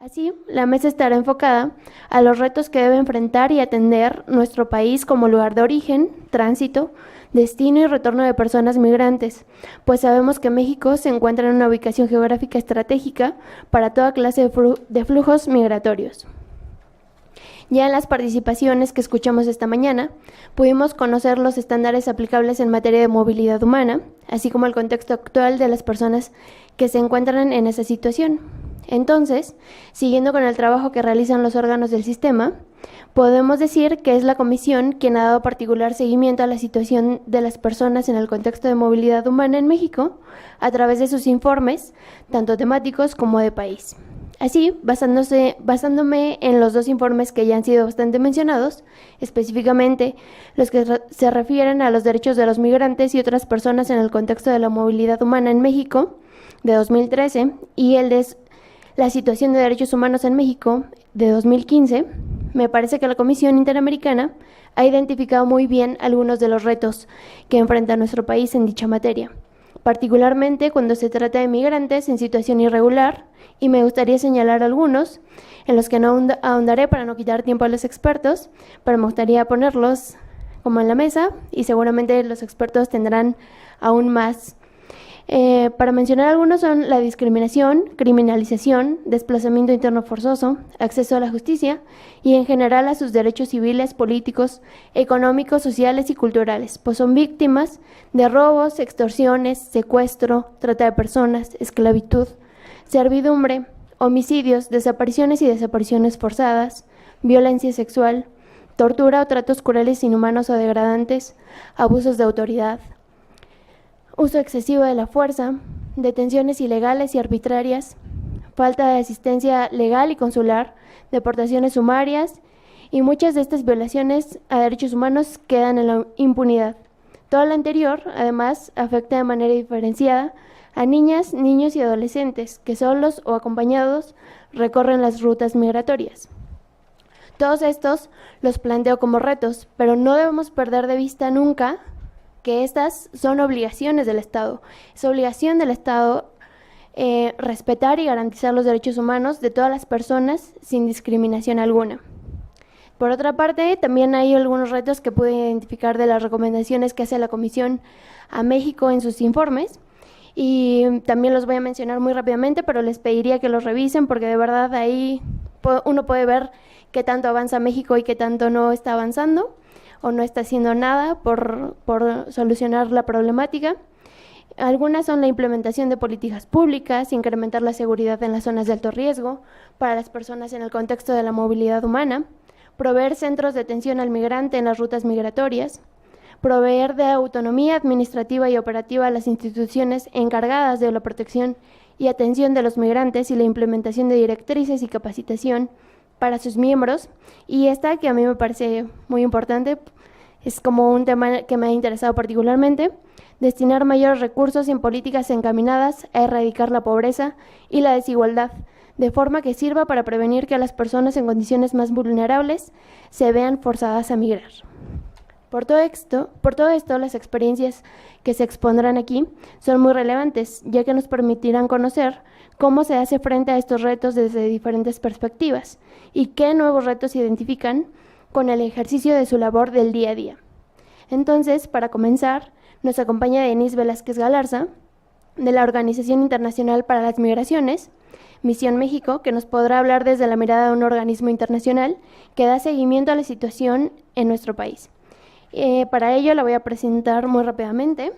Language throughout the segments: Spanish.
Así, la mesa estará enfocada a los retos que debe enfrentar y atender nuestro país como lugar de origen, tránsito, destino y retorno de personas migrantes, pues sabemos que México se encuentra en una ubicación geográfica estratégica para toda clase de flujos migratorios. Ya en las participaciones que escuchamos esta mañana, pudimos conocer los estándares aplicables en materia de movilidad humana, así como el contexto actual de las personas que se encuentran en esa situación. Entonces, siguiendo con el trabajo que realizan los órganos del sistema, podemos decir que es la Comisión quien ha dado particular seguimiento a la situación de las personas en el contexto de movilidad humana en México a través de sus informes, tanto temáticos como de país. Así, basándome en los dos informes que ya han sido bastante mencionados, específicamente los que se refieren a los derechos de los migrantes y otras personas en el contexto de la movilidad humana en México, de 2013, y el de la situación de derechos humanos en México, de 2015, me parece que la Comisión Interamericana ha identificado muy bien algunos de los retos que enfrenta nuestro país en dicha materia, particularmente cuando se trata de migrantes en situación irregular, y me gustaría señalar algunos en los que no ahondaré para no quitar tiempo a los expertos, pero me gustaría ponerlos como en la mesa y seguramente los expertos tendrán aún más. Para mencionar algunos son la discriminación, criminalización, desplazamiento interno forzoso, acceso a la justicia y en general a sus derechos civiles, políticos, económicos, sociales y culturales, pues son víctimas de robos, extorsiones, secuestro, trata de personas, esclavitud, servidumbre, homicidios, desapariciones y desapariciones forzadas, violencia sexual, tortura o tratos crueles, inhumanos o degradantes, abusos de autoridad, uso excesivo de la fuerza, detenciones ilegales y arbitrarias, falta de asistencia legal y consular, deportaciones sumarias y muchas de estas violaciones a derechos humanos quedan en la impunidad. Todo lo anterior, además, afecta de manera diferenciada a niñas, niños y adolescentes que solos o acompañados recorren las rutas migratorias. Todos estos los planteo como retos, pero no debemos perder de vista nunca que estas son obligaciones del Estado. Es obligación del Estado respetar y garantizar los derechos humanos de todas las personas sin discriminación alguna. Por otra parte, también hay algunos retos que pude identificar de las recomendaciones que hace la Comisión a México en sus informes y también los voy a mencionar muy rápidamente, pero les pediría que los revisen porque de verdad ahí uno puede ver qué tanto avanza México y qué tanto no está avanzando o no está haciendo nada por solucionar la problemática. Algunas son la implementación de políticas públicas, incrementar la seguridad en las zonas de alto riesgo para las personas en el contexto de la movilidad humana, proveer centros de atención al migrante en las rutas migratorias, proveer de autonomía administrativa y operativa a las instituciones encargadas de la protección y atención de los migrantes y la implementación de directrices y capacitación para sus miembros, y esta que a mí me parece muy importante, es como un tema que me ha interesado particularmente, destinar mayores recursos en políticas encaminadas a erradicar la pobreza y la desigualdad, de forma que sirva para prevenir que las personas en condiciones más vulnerables se vean forzadas a migrar. Por todo esto, las experiencias que se expondrán aquí son muy relevantes, ya que nos permitirán conocer cómo se hace frente a estos retos desde diferentes perspectivas y qué nuevos retos se identifican con el ejercicio de su labor del día a día. Entonces, para comenzar, nos acompaña Denise Velázquez Galarza, de la Organización Internacional para las Migraciones, Misión México, que nos podrá hablar desde la mirada de un organismo internacional que da seguimiento a la situación en nuestro país. Para ello la voy a presentar muy rápidamente.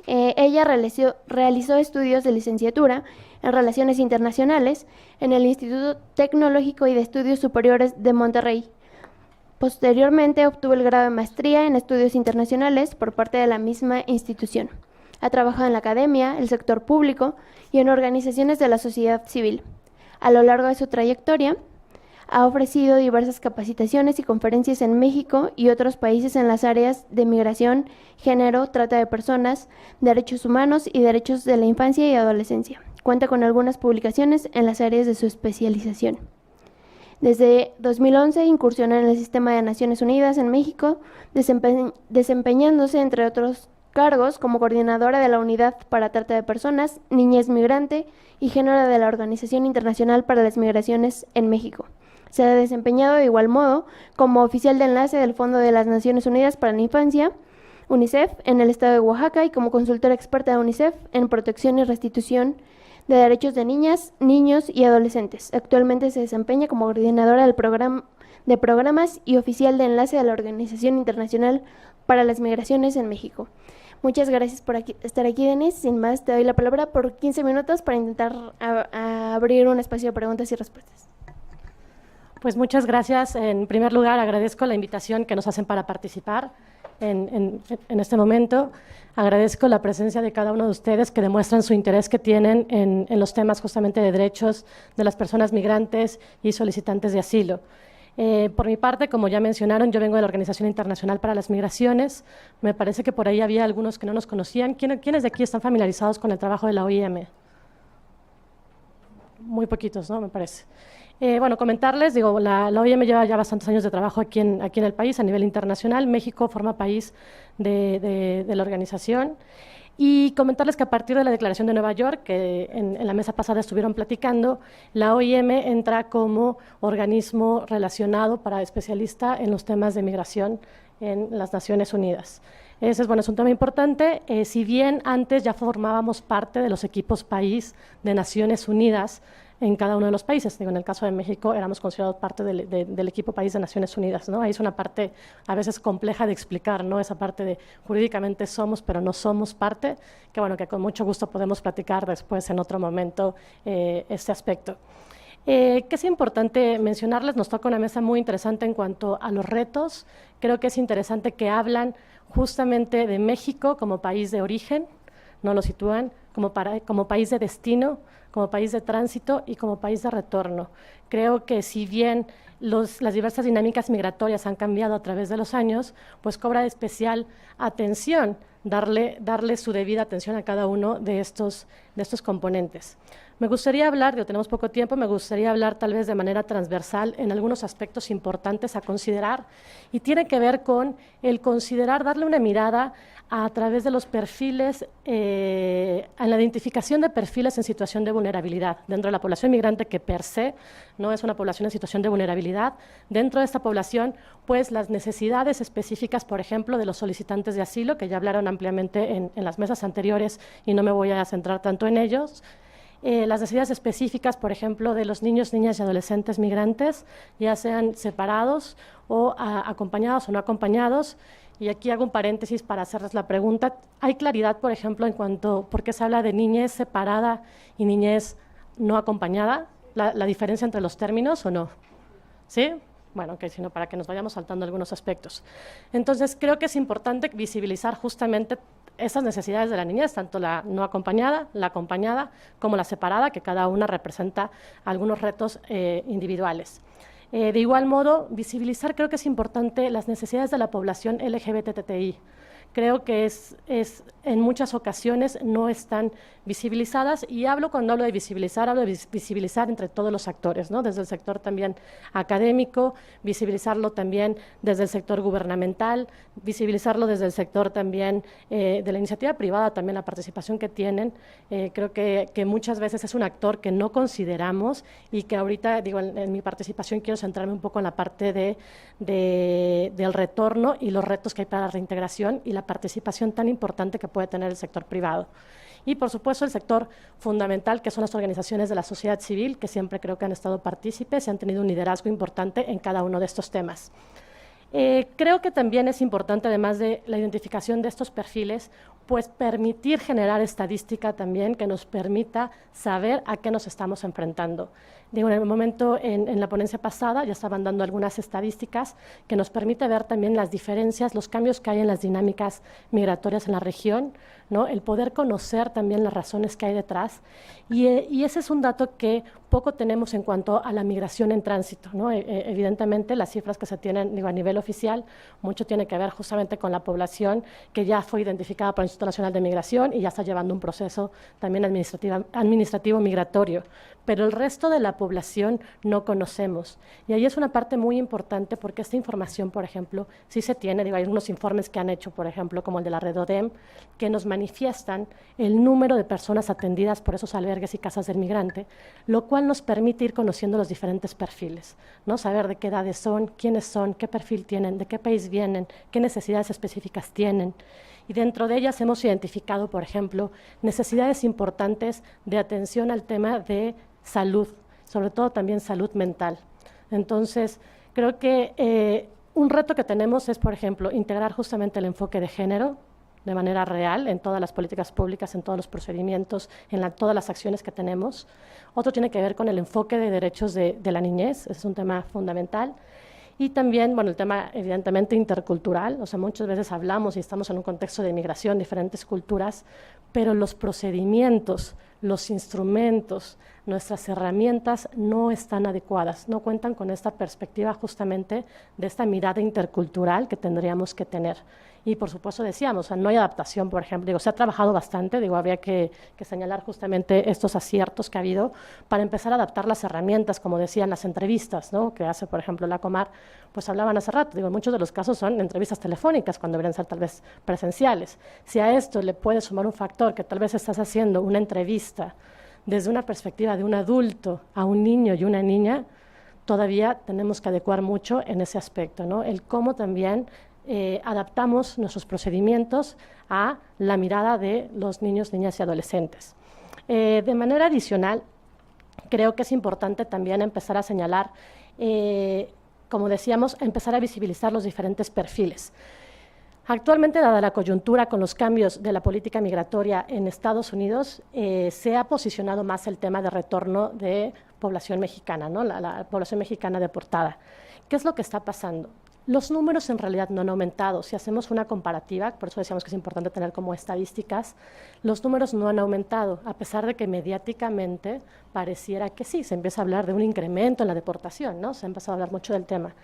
Ella realizó estudios de licenciatura en Relaciones Internacionales en el Instituto Tecnológico y de Estudios Superiores de Monterrey. Posteriormente obtuvo el grado de maestría en Estudios Internacionales por parte de la misma institución. Ha trabajado en la academia, el sector público y en organizaciones de la sociedad civil. A lo largo de su trayectoria, ha ofrecido diversas capacitaciones y conferencias en México y otros países en las áreas de migración, género, trata de personas, derechos humanos y derechos de la infancia y adolescencia. Cuenta con algunas publicaciones en las áreas de su especialización. Desde 2011 incursiona en el sistema de Naciones Unidas en México, desempeñándose, entre otros cargos como coordinadora de la Unidad para Trata de Personas, Niñez Migrante y Género de la Organización Internacional para las Migraciones en México. Se ha desempeñado de igual modo como oficial de enlace del Fondo de las Naciones Unidas para la Infancia, UNICEF, en el estado de Oaxaca y como consultora experta de UNICEF en protección y restitución de derechos de niñas, niños y adolescentes. Actualmente se desempeña como coordinadora del programa de programas y oficial de enlace de la Organización Internacional para las Migraciones en México. Muchas gracias por estar aquí, Denise. Sin más, te doy la palabra por 15 minutos para intentar abrir un espacio de preguntas y respuestas. Pues muchas gracias. En primer lugar, agradezco la invitación que nos hacen para participar en este momento. Agradezco la presencia de cada uno de ustedes que demuestran su interés que tienen en los temas justamente de derechos de las personas migrantes y solicitantes de asilo. Por mi parte, como ya mencionaron, yo vengo de la Organización Internacional para las Migraciones. Me parece que por ahí había algunos que no nos conocían. ¿Quiénes de aquí están familiarizados con el trabajo de la OIM? Muy poquitos, ¿no? Me parece. Bueno, comentarles, la OIM lleva ya bastantes años de trabajo aquí en el país a nivel internacional. México forma país de la organización. Y comentarles que a partir de la Declaración de Nueva York, que en la mesa pasada estuvieron platicando, la OIM entra como organismo relacionado para especialista en los temas de migración en las Naciones Unidas. Ese es un tema importante. Si bien antes ya formábamos parte de los equipos país de Naciones Unidas en cada uno de los países. En el caso de México éramos considerados parte del equipo país de Naciones Unidas, ¿no? Ahí es una parte a veces compleja de explicar, ¿no? Esa parte de jurídicamente somos, pero no somos parte, que con mucho gusto podemos platicar después en otro momento este aspecto. Que es importante mencionarles, nos toca una mesa muy interesante en cuanto a los retos. Creo que es interesante que hablan justamente de México como país de origen, no lo sitúan, como país de destino, como país de tránsito y como país de retorno. Creo que si bien las diversas dinámicas migratorias han cambiado a través de los años, pues cobra especial atención darle su debida atención a cada uno de estos componentes. Me gustaría hablar, tenemos poco tiempo, me gustaría hablar tal vez de manera transversal en algunos aspectos importantes a considerar y tiene que ver con el considerar, darle una mirada a través de los perfiles, en la identificación de perfiles en situación de vulnerabilidad dentro de la población migrante que per se no es una población en situación de vulnerabilidad. Dentro de esta población, pues las necesidades específicas, por ejemplo, de los solicitantes de asilo, que ya hablaron ampliamente en las mesas anteriores y no me voy a centrar tanto en ellos. Las necesidades específicas, por ejemplo, de los niños, niñas y adolescentes migrantes, ya sean separados o acompañados o no acompañados. Y aquí hago un paréntesis para hacerles la pregunta. ¿Hay claridad, por ejemplo, en cuanto por qué se habla de niñez separada y niñez no acompañada? ¿La diferencia entre los términos o no? ¿Sí? Bueno, sino para que nos vayamos saltando algunos aspectos. Entonces, creo que es importante visibilizar justamente esas necesidades de la niñez, tanto la no acompañada, la acompañada, como la separada, que cada una representa algunos retos individuales. De igual modo, visibilizar, creo que es importante las necesidades de la población LGBTI. Creo que en muchas ocasiones no están visibilizadas y cuando hablo de visibilizar entre todos los actores, ¿no? Desde el sector también académico, visibilizarlo también desde el sector gubernamental, visibilizarlo desde el sector también de la iniciativa privada, también la participación que tienen. Creo que muchas veces es un actor que no consideramos y que ahorita, en mi participación quiero centrarme un poco en la parte del retorno y los retos que hay para la reintegración y la participación tan importante que puede tener el sector privado. Y, por supuesto, el sector fundamental, que son las organizaciones de la sociedad civil, que siempre creo que han estado partícipes y han tenido un liderazgo importante en cada uno de estos temas. Creo que también es importante, además de la identificación de estos perfiles, pues permitir generar estadística también que nos permita saber a qué nos estamos enfrentando. En el momento, en la ponencia pasada, ya estaban dando algunas estadísticas que nos permite ver también las diferencias, los cambios que hay en las dinámicas migratorias en la región, ¿no? El poder conocer también las razones que hay detrás. Y ese es un dato que poco tenemos en cuanto a la migración en tránsito, ¿no? Evidentemente, las cifras que se tienen a nivel oficial, mucho tiene que ver justamente con la población que ya fue identificada por el Instituto Nacional de Migración y ya está llevando un proceso también administrativo migratorio. Pero el resto de la población no conocemos. Y ahí es una parte muy importante porque esta información, por ejemplo, sí se tiene, hay unos informes que han hecho, por ejemplo, como el de la Red ODEM, que nos manifiestan el número de personas atendidas por esos albergues y casas del migrante, lo cual nos permite ir conociendo los diferentes perfiles, ¿no? Saber de qué edades son, quiénes son, qué perfil tienen, de qué país vienen, qué necesidades específicas tienen. Y dentro de ellas hemos identificado, por ejemplo, necesidades importantes de atención al tema de salud, sobre todo también salud mental. Entonces, creo que un reto que tenemos es, por ejemplo, integrar justamente el enfoque de género de manera real en todas las políticas públicas, en todos los procedimientos, en todas las acciones que tenemos. Otro tiene que ver con el enfoque de derechos de la niñez, ese es un tema fundamental. Y también, bueno, el tema evidentemente intercultural, o sea, muchas veces hablamos y estamos en un contexto de migración, diferentes culturas, pero los procedimientos, los instrumentos, nuestras herramientas no están adecuadas, no cuentan con esta perspectiva justamente de esta mirada intercultural que tendríamos que tener. Y por supuesto decíamos, o sea, no hay adaptación, por ejemplo, se ha trabajado bastante, habría que señalar justamente estos aciertos que ha habido para empezar a adaptar las herramientas, como decían las entrevistas, ¿no? Que hace, por ejemplo, la Comar, pues hablaban hace rato, en muchos de los casos son entrevistas telefónicas cuando deberían ser tal vez presenciales. Si a esto le puedes sumar un factor que tal vez estás haciendo una entrevista desde una perspectiva de un adulto a un niño y una niña, todavía tenemos que adecuar mucho en ese aspecto, ¿no? El cómo también adaptamos nuestros procedimientos a la mirada de los niños, niñas y adolescentes. De manera adicional, creo que es importante también empezar a señalar, como decíamos, empezar a visibilizar los diferentes perfiles. Actualmente, dada la coyuntura con los cambios de la política migratoria en Estados Unidos, se ha posicionado más el tema de retorno de población mexicana, ¿no? La población mexicana deportada. ¿Qué es lo que está pasando? Los números en realidad no han aumentado. Si hacemos una comparativa, por eso decíamos que es importante tener como estadísticas, los números no han aumentado, a pesar de que mediáticamente pareciera que sí, se empieza a hablar de un incremento en la deportación, ¿no? Se ha empezado a hablar mucho del tema.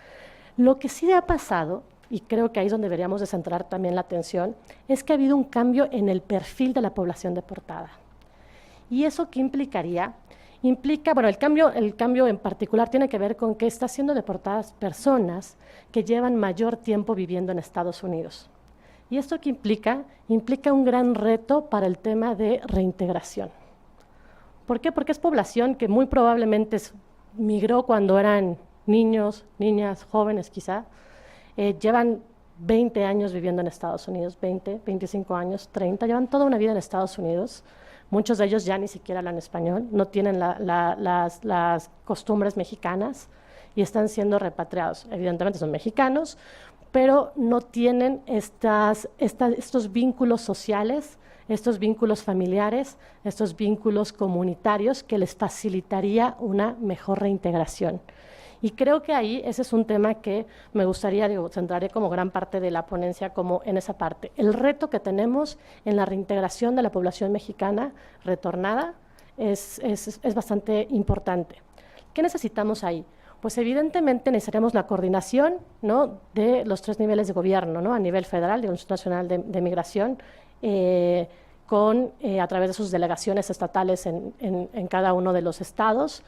Lo que sí ha pasado, y creo que ahí es donde deberíamos de centrar también la atención, es que ha habido un cambio en el perfil de la población deportada. ¿Y eso qué implicaría? Implica, bueno, el cambio en particular tiene que ver con que están siendo deportadas personas que llevan mayor tiempo viviendo en Estados Unidos. ¿Y esto qué implica? Implica un gran reto para el tema de reintegración. ¿Por qué? Porque es población que muy probablemente migró cuando eran niños, niñas, jóvenes quizá, llevan 20 años viviendo en Estados Unidos, 20, 25 años, 30, llevan toda una vida en Estados Unidos. Muchos de ellos ya ni siquiera hablan español, no tienen las costumbres mexicanas y están siendo repatriados. Evidentemente son mexicanos, pero no tienen estos vínculos sociales, estos vínculos familiares, estos vínculos comunitarios que les facilitaría una mejor reintegración. Y creo que ahí ese es un tema que me gustaría, centraré como gran parte de la ponencia como en esa parte. El reto que tenemos en la reintegración de la población mexicana retornada es bastante importante. ¿Qué necesitamos ahí? Pues evidentemente necesitamos la coordinación, ¿no?, de los 3 niveles de gobierno, ¿no?, a nivel federal, de Instituto Nacional de Migración, a través de sus delegaciones estatales en cada uno de los estados,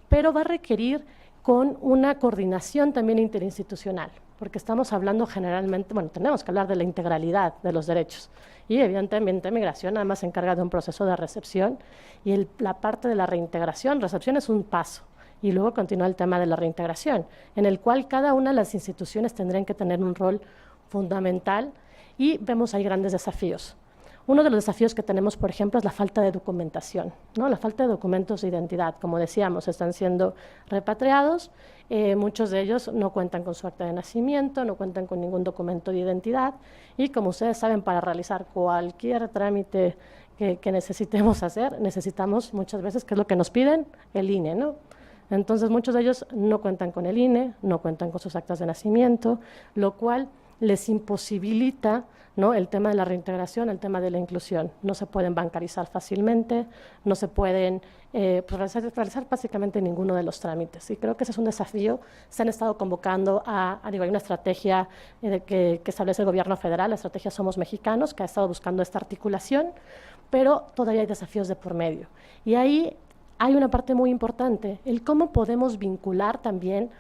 pero va a requerir con una coordinación también interinstitucional, porque estamos hablando generalmente, bueno, tenemos que hablar de la integralidad de los derechos, y evidentemente migración además se encarga de un proceso de recepción, y la parte de la reintegración, recepción es un paso, y luego continúa el tema de la reintegración, en el cual cada una de las instituciones tendrían que tener un rol fundamental, y vemos ahí grandes desafíos. Uno de los desafíos que tenemos, por ejemplo, es la falta de documentación, ¿no? La falta de documentos de identidad. Como decíamos, están siendo repatriados, muchos de ellos no cuentan con su acta de nacimiento, no cuentan con ningún documento de identidad y, como ustedes saben, para realizar cualquier trámite que necesitemos hacer, necesitamos muchas veces, ¿qué es lo que nos piden? El INE, ¿no? Entonces, muchos de ellos no cuentan con el INE, no cuentan con sus actas de nacimiento, lo cual les imposibilita, ¿no?, el tema de la reintegración, el tema de la inclusión. No se pueden bancarizar fácilmente, no se pueden realizar básicamente ninguno de los trámites. Y creo que ese es un desafío. Se han estado convocando hay una estrategia que establece el gobierno federal, la estrategia Somos Mexicanos, que ha estado buscando esta articulación, pero todavía hay desafíos de por medio. Y ahí hay una parte muy importante, el cómo podemos vincular también,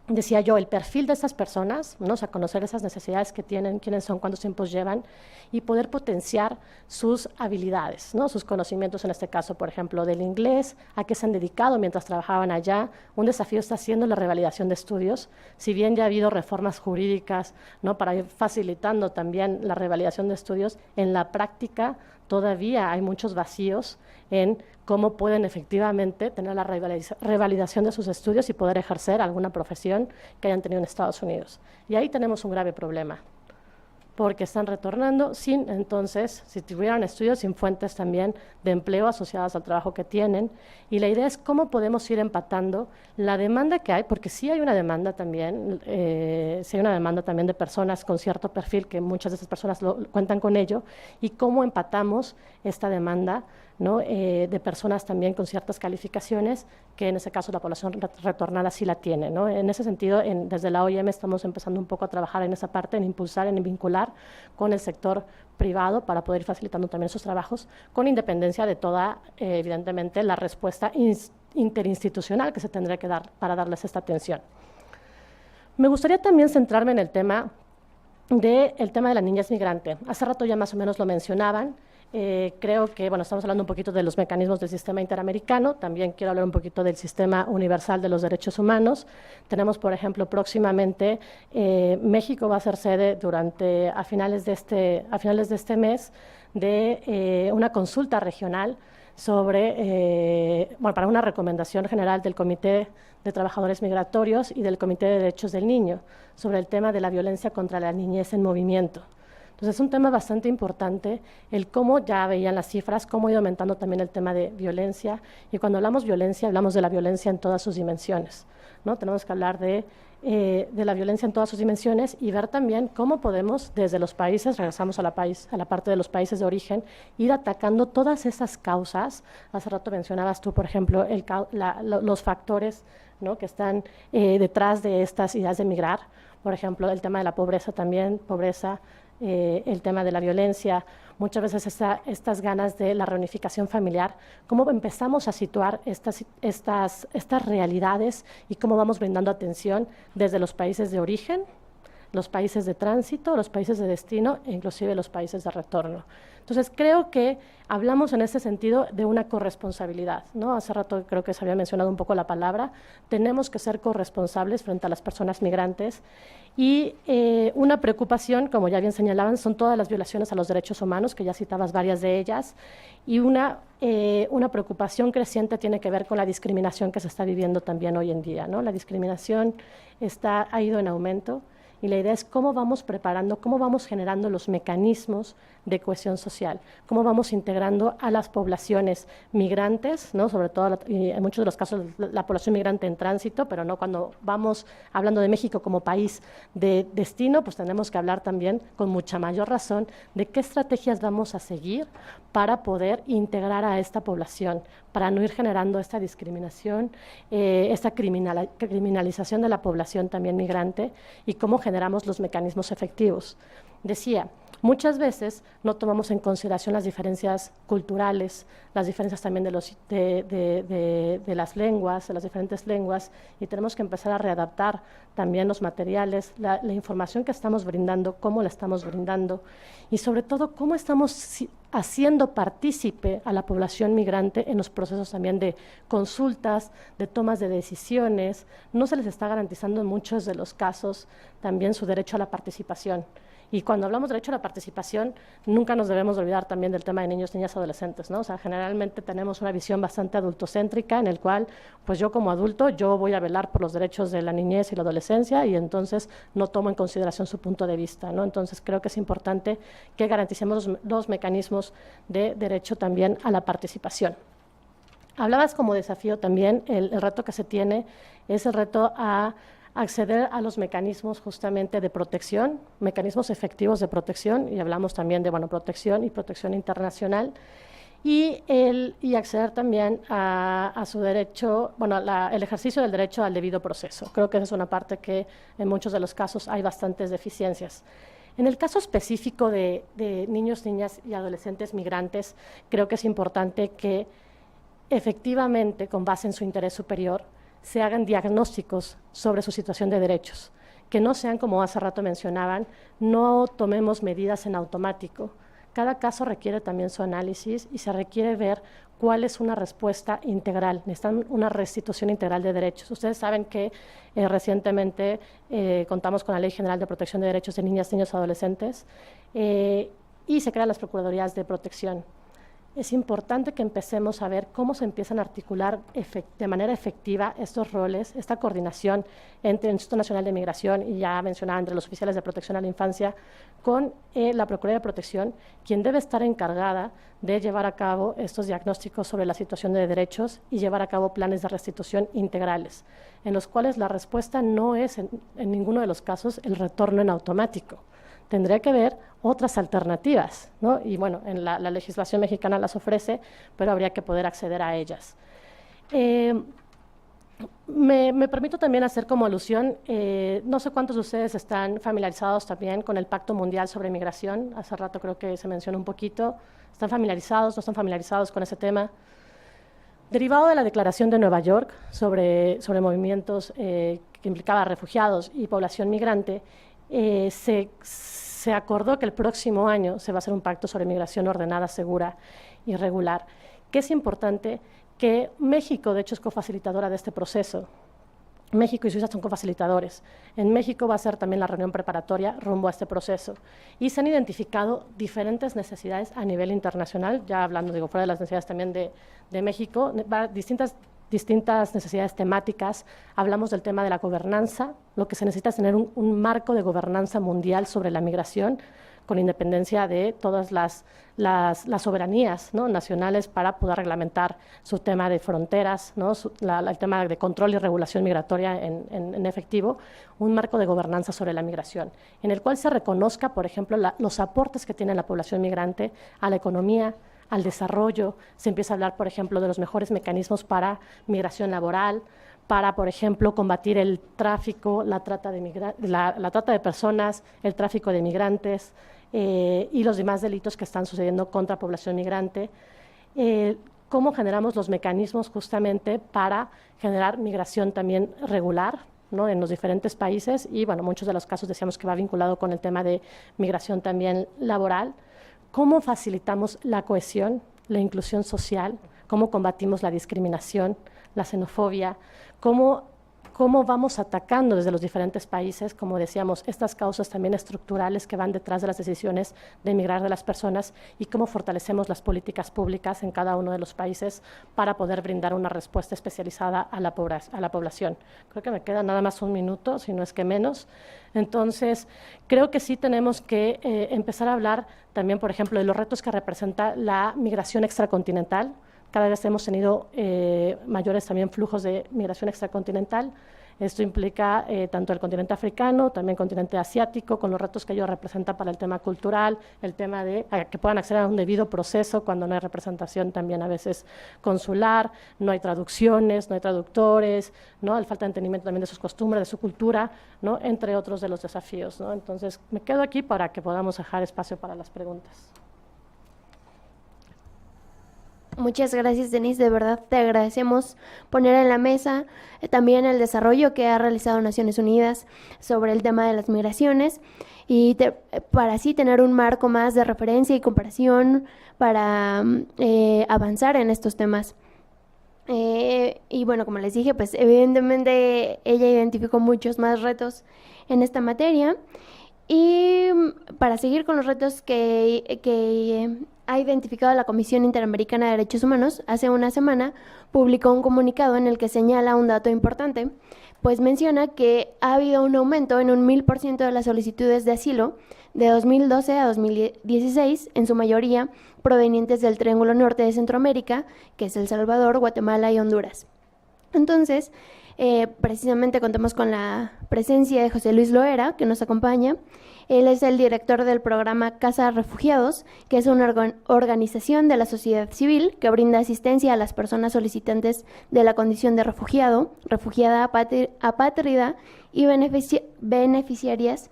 decía yo, el perfil de estas personas, ¿no? O sea, conocer esas necesidades que tienen, quiénes son, cuántos tiempos llevan, y poder potenciar sus habilidades, ¿no? Sus conocimientos, en este caso, por ejemplo, del inglés, a qué se han dedicado mientras trabajaban allá. Un desafío está siendo la revalidación de estudios, si bien ya ha habido reformas jurídicas, ¿no? Para ir facilitando también la revalidación de estudios, en la práctica todavía hay muchos vacíos en cómo pueden efectivamente tener la revalidación de sus estudios y poder ejercer alguna profesión que hayan tenido en Estados Unidos. Y ahí tenemos un grave problema, porque están retornando sin, entonces, si tuvieran estudios, sin fuentes también de empleo asociadas al trabajo que tienen. Y la idea es cómo podemos ir empatando la demanda que hay, porque sí hay una demanda también, sí hay una demanda también de personas con cierto perfil, que muchas de esas personas cuentan con ello, y cómo empatamos esta demanda, ¿no? De personas también con ciertas calificaciones, que en ese caso la población retornada sí la tiene, ¿no? En ese sentido, desde la OIM estamos empezando un poco a trabajar en esa parte, en impulsar, en vincular con el sector privado para poder ir facilitando también sus trabajos, con independencia de toda, evidentemente, la respuesta interinstitucional que se tendría que dar para darles esta atención. Me gustaría también centrarme en el tema de la niñez migrante. Hace rato ya más o menos lo mencionaban. Creo que, bueno, estamos hablando un poquito de los mecanismos del sistema interamericano, también quiero hablar un poquito del sistema universal de los derechos humanos. Tenemos, por ejemplo, próximamente, México va a ser sede a finales de este mes de una consulta regional para una recomendación general del Comité de Trabajadores Migratorios y del Comité de Derechos del Niño sobre el tema de la violencia contra la niñez en movimiento. Entonces, es un tema bastante importante, el cómo, ya veían las cifras, cómo ha ido aumentando también el tema de violencia, y cuando hablamos violencia, hablamos de la violencia en todas sus dimensiones, ¿no? Tenemos que hablar de la violencia en todas sus dimensiones y ver también cómo podemos, desde los países, regresamos a la parte de los países de origen, ir atacando todas esas causas. Hace rato mencionabas tú, por ejemplo, los factores, ¿no? Que están detrás de estas ideas de migrar, por ejemplo, el tema de la pobreza también, el tema de la violencia, muchas veces estas ganas de la reunificación familiar, cómo empezamos a situar estas realidades y cómo vamos brindando atención desde los países de origen, los países de tránsito, los países de destino e inclusive los países de retorno. Entonces, creo que hablamos en ese sentido de una corresponsabilidad, ¿no? Hace rato creo que se había mencionado un poco la palabra, tenemos que ser corresponsables frente a las personas migrantes y una preocupación, como ya bien señalaban, son todas las violaciones a los derechos humanos, que ya citabas varias de ellas, y una preocupación creciente tiene que ver con la discriminación que se está viviendo también hoy en día, ¿no? La discriminación ha ido en aumento. Y la idea es cómo vamos preparando, cómo vamos generando los mecanismos de cohesión social, cómo vamos integrando a las poblaciones migrantes, ¿no? Sobre todo y en muchos de los casos la población migrante en tránsito, pero no cuando vamos hablando de México como país de destino, pues tenemos que hablar también con mucha mayor razón de qué estrategias vamos a seguir para poder integrar a esta población, para no ir generando esta discriminación, esta criminalización de la población también migrante, y cómo generamos los mecanismos efectivos. Decía, muchas veces no tomamos en consideración las diferencias culturales, las diferencias también de las lenguas, de las diferentes lenguas, y tenemos que empezar a readaptar también los materiales, la información que estamos brindando, cómo la estamos brindando, y sobre todo cómo estamos haciendo partícipe a la población migrante en los procesos también de consultas, de tomas de decisiones. No se les está garantizando en muchos de los casos también su derecho a la participación. Y cuando hablamos de derecho a la participación, nunca nos debemos olvidar también del tema de niños, niñas, adolescentes, ¿no? O sea, generalmente tenemos una visión bastante adultocéntrica en el cual, pues yo como adulto, yo voy a velar por los derechos de la niñez y la adolescencia y entonces no tomo en consideración su punto de vista, ¿no? Entonces creo que es importante que garanticemos los mecanismos de derecho también a la participación. Hablabas como desafío también, el reto que se tiene es el reto a acceder a los mecanismos justamente de protección, mecanismos efectivos de protección, y hablamos también de protección y protección internacional, y acceder también a su derecho, el ejercicio del derecho al debido proceso. Creo que esa es una parte que en muchos de los casos hay bastantes deficiencias. En el caso específico de niños, niñas y adolescentes migrantes, creo que es importante que efectivamente, con base en su interés superior, se hagan diagnósticos sobre su situación de derechos, que no sean, como hace rato mencionaban, no tomemos medidas en automático. Cada caso requiere también su análisis y se requiere ver cuál es una respuesta integral. Necesitan una restitución integral de derechos. Ustedes saben que recientemente contamos con la Ley General de Protección de Derechos de Niñas, Niños y Adolescentes y se crean las Procuradurías de Protección. Es importante que empecemos a ver cómo se empiezan a articular de manera efectiva estos roles, esta coordinación entre el Instituto Nacional de Migración y ya mencionaba entre los oficiales de protección a la infancia con la Procuraduría de Protección, quien debe estar encargada de llevar a cabo estos diagnósticos sobre la situación de derechos y llevar a cabo planes de restitución integrales, en los cuales la respuesta no es en ninguno de los casos el retorno en automático. Tendría que haber otras alternativas, ¿no? Y bueno, en la legislación mexicana las ofrece, pero habría que poder acceder a ellas. Me permito también hacer como alusión, no sé cuántos de ustedes están familiarizados también con el Pacto Mundial sobre Migración, hace rato creo que se mencionó un poquito, ¿están familiarizados, no están familiarizados con ese tema? Derivado de la Declaración de Nueva York sobre movimientos que implicaba refugiados y población migrante, se acordó que el próximo año se va a hacer un pacto sobre migración ordenada, segura y regular, que es importante que México, de hecho, es cofacilitadora de este proceso. México y Suiza son cofacilitadores. En México va a ser también la reunión preparatoria rumbo a este proceso. Y se han identificado diferentes necesidades a nivel internacional, ya hablando, digo, fuera de las necesidades también de México, distintas necesidades temáticas. Hablamos del tema de la gobernanza. Lo que se necesita es tener un marco de gobernanza mundial sobre la migración, con independencia de todas las soberanías, ¿no?, nacionales, para poder reglamentar su tema de fronteras, ¿no?, el tema de control y regulación migratoria en efectivo, un marco de gobernanza sobre la migración, en el cual se reconozca, por ejemplo, los aportes que tiene la población migrante a la economía, al desarrollo. Se empieza a hablar, por ejemplo, de los mejores mecanismos para migración laboral, para, por ejemplo, combatir el tráfico, la trata de personas, el tráfico de migrantes y los demás delitos que están sucediendo contra población migrante. Cómo generamos los mecanismos justamente para generar migración también regular, ¿no?, en los diferentes países y, bueno, muchos de los casos decíamos que va vinculado con el tema de migración también laboral. ¿Cómo facilitamos la cohesión, la inclusión social? ¿Cómo combatimos la discriminación, la xenofobia? ¿Cómo vamos atacando desde los diferentes países, como decíamos, estas causas también estructurales que van detrás de las decisiones de emigrar de las personas y cómo fortalecemos las políticas públicas en cada uno de los países para poder brindar una respuesta especializada a la población? Creo que me queda nada más un minuto, si no es que menos. Entonces, creo que sí tenemos que empezar a hablar también, por ejemplo, de los retos que representa la migración extracontinental. Cada vez hemos tenido mayores también flujos de migración extracontinental. Esto implica tanto el continente africano, también el continente asiático, con los retos que ello representa para el tema cultural, el tema de que puedan acceder a un debido proceso cuando no hay representación también a veces consular, no hay traducciones, no hay traductores, ¿no?, la falta de entendimiento también de sus costumbres, de su cultura, ¿no?, entre otros de los desafíos, ¿no? Entonces, me quedo aquí para que podamos dejar espacio para las preguntas. Muchas gracias, Denise. De verdad te agradecemos poner en la mesa también el desarrollo que ha realizado Naciones Unidas sobre el tema de las migraciones y para así tener un marco más de referencia y comparación para avanzar en estos temas. Y bueno, como les dije, pues evidentemente ella identificó muchos más retos en esta materia. Y para seguir con los retos que ha identificado la Comisión Interamericana de Derechos Humanos, hace una semana publicó un comunicado en el que señala un dato importante, pues menciona que ha habido un aumento en un 1000% de las solicitudes de asilo de 2012 a 2016, en su mayoría provenientes del Triángulo Norte de Centroamérica, que es El Salvador, Guatemala y Honduras. Entonces, precisamente contamos con la presencia de José Luis Loera, que nos acompaña. Él es el director del programa Casa Refugiados, que es una organización de la sociedad civil que brinda asistencia a las personas solicitantes de la condición de refugiado, refugiada, apátrida y beneficiarias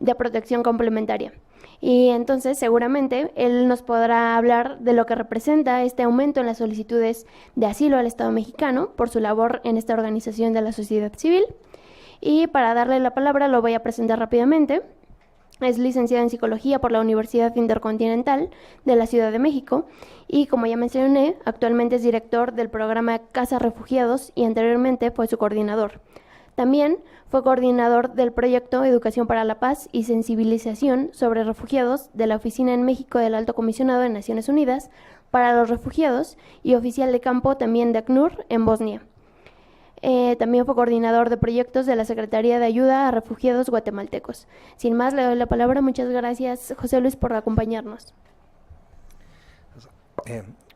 de protección complementaria. Y entonces seguramente él nos podrá hablar de lo que representa este aumento en las solicitudes de asilo al Estado mexicano por su labor en esta organización de la sociedad civil. Y para darle la palabra lo voy a presentar rápidamente. Es licenciado en Psicología por la Universidad Intercontinental de la Ciudad de México y, como ya mencioné, actualmente es director del programa Casa Refugiados y anteriormente fue su coordinador. También fue coordinador del proyecto Educación para la Paz y Sensibilización sobre Refugiados de la Oficina en México del Alto Comisionado de Naciones Unidas para los Refugiados y oficial de campo también de ACNUR en Bosnia. También fue coordinador de proyectos de la Secretaría de Ayuda a Refugiados Guatemaltecos. Sin más, le doy la palabra. Muchas gracias, José Luis, por acompañarnos.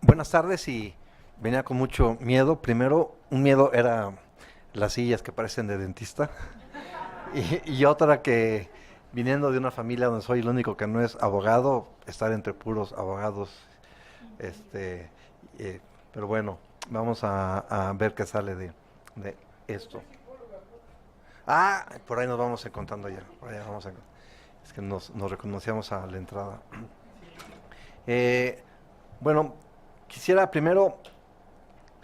Buenas tardes, y venía con mucho miedo. Primero, un miedo era las sillas que parecen de dentista, y otra que, viniendo de una familia donde soy el único que no es abogado, estar entre puros abogados, pero bueno, vamos a ver qué sale de esto. Por ahí nos vamos encontrando ya, es que nos reconocíamos a la entrada. Bueno, quisiera primero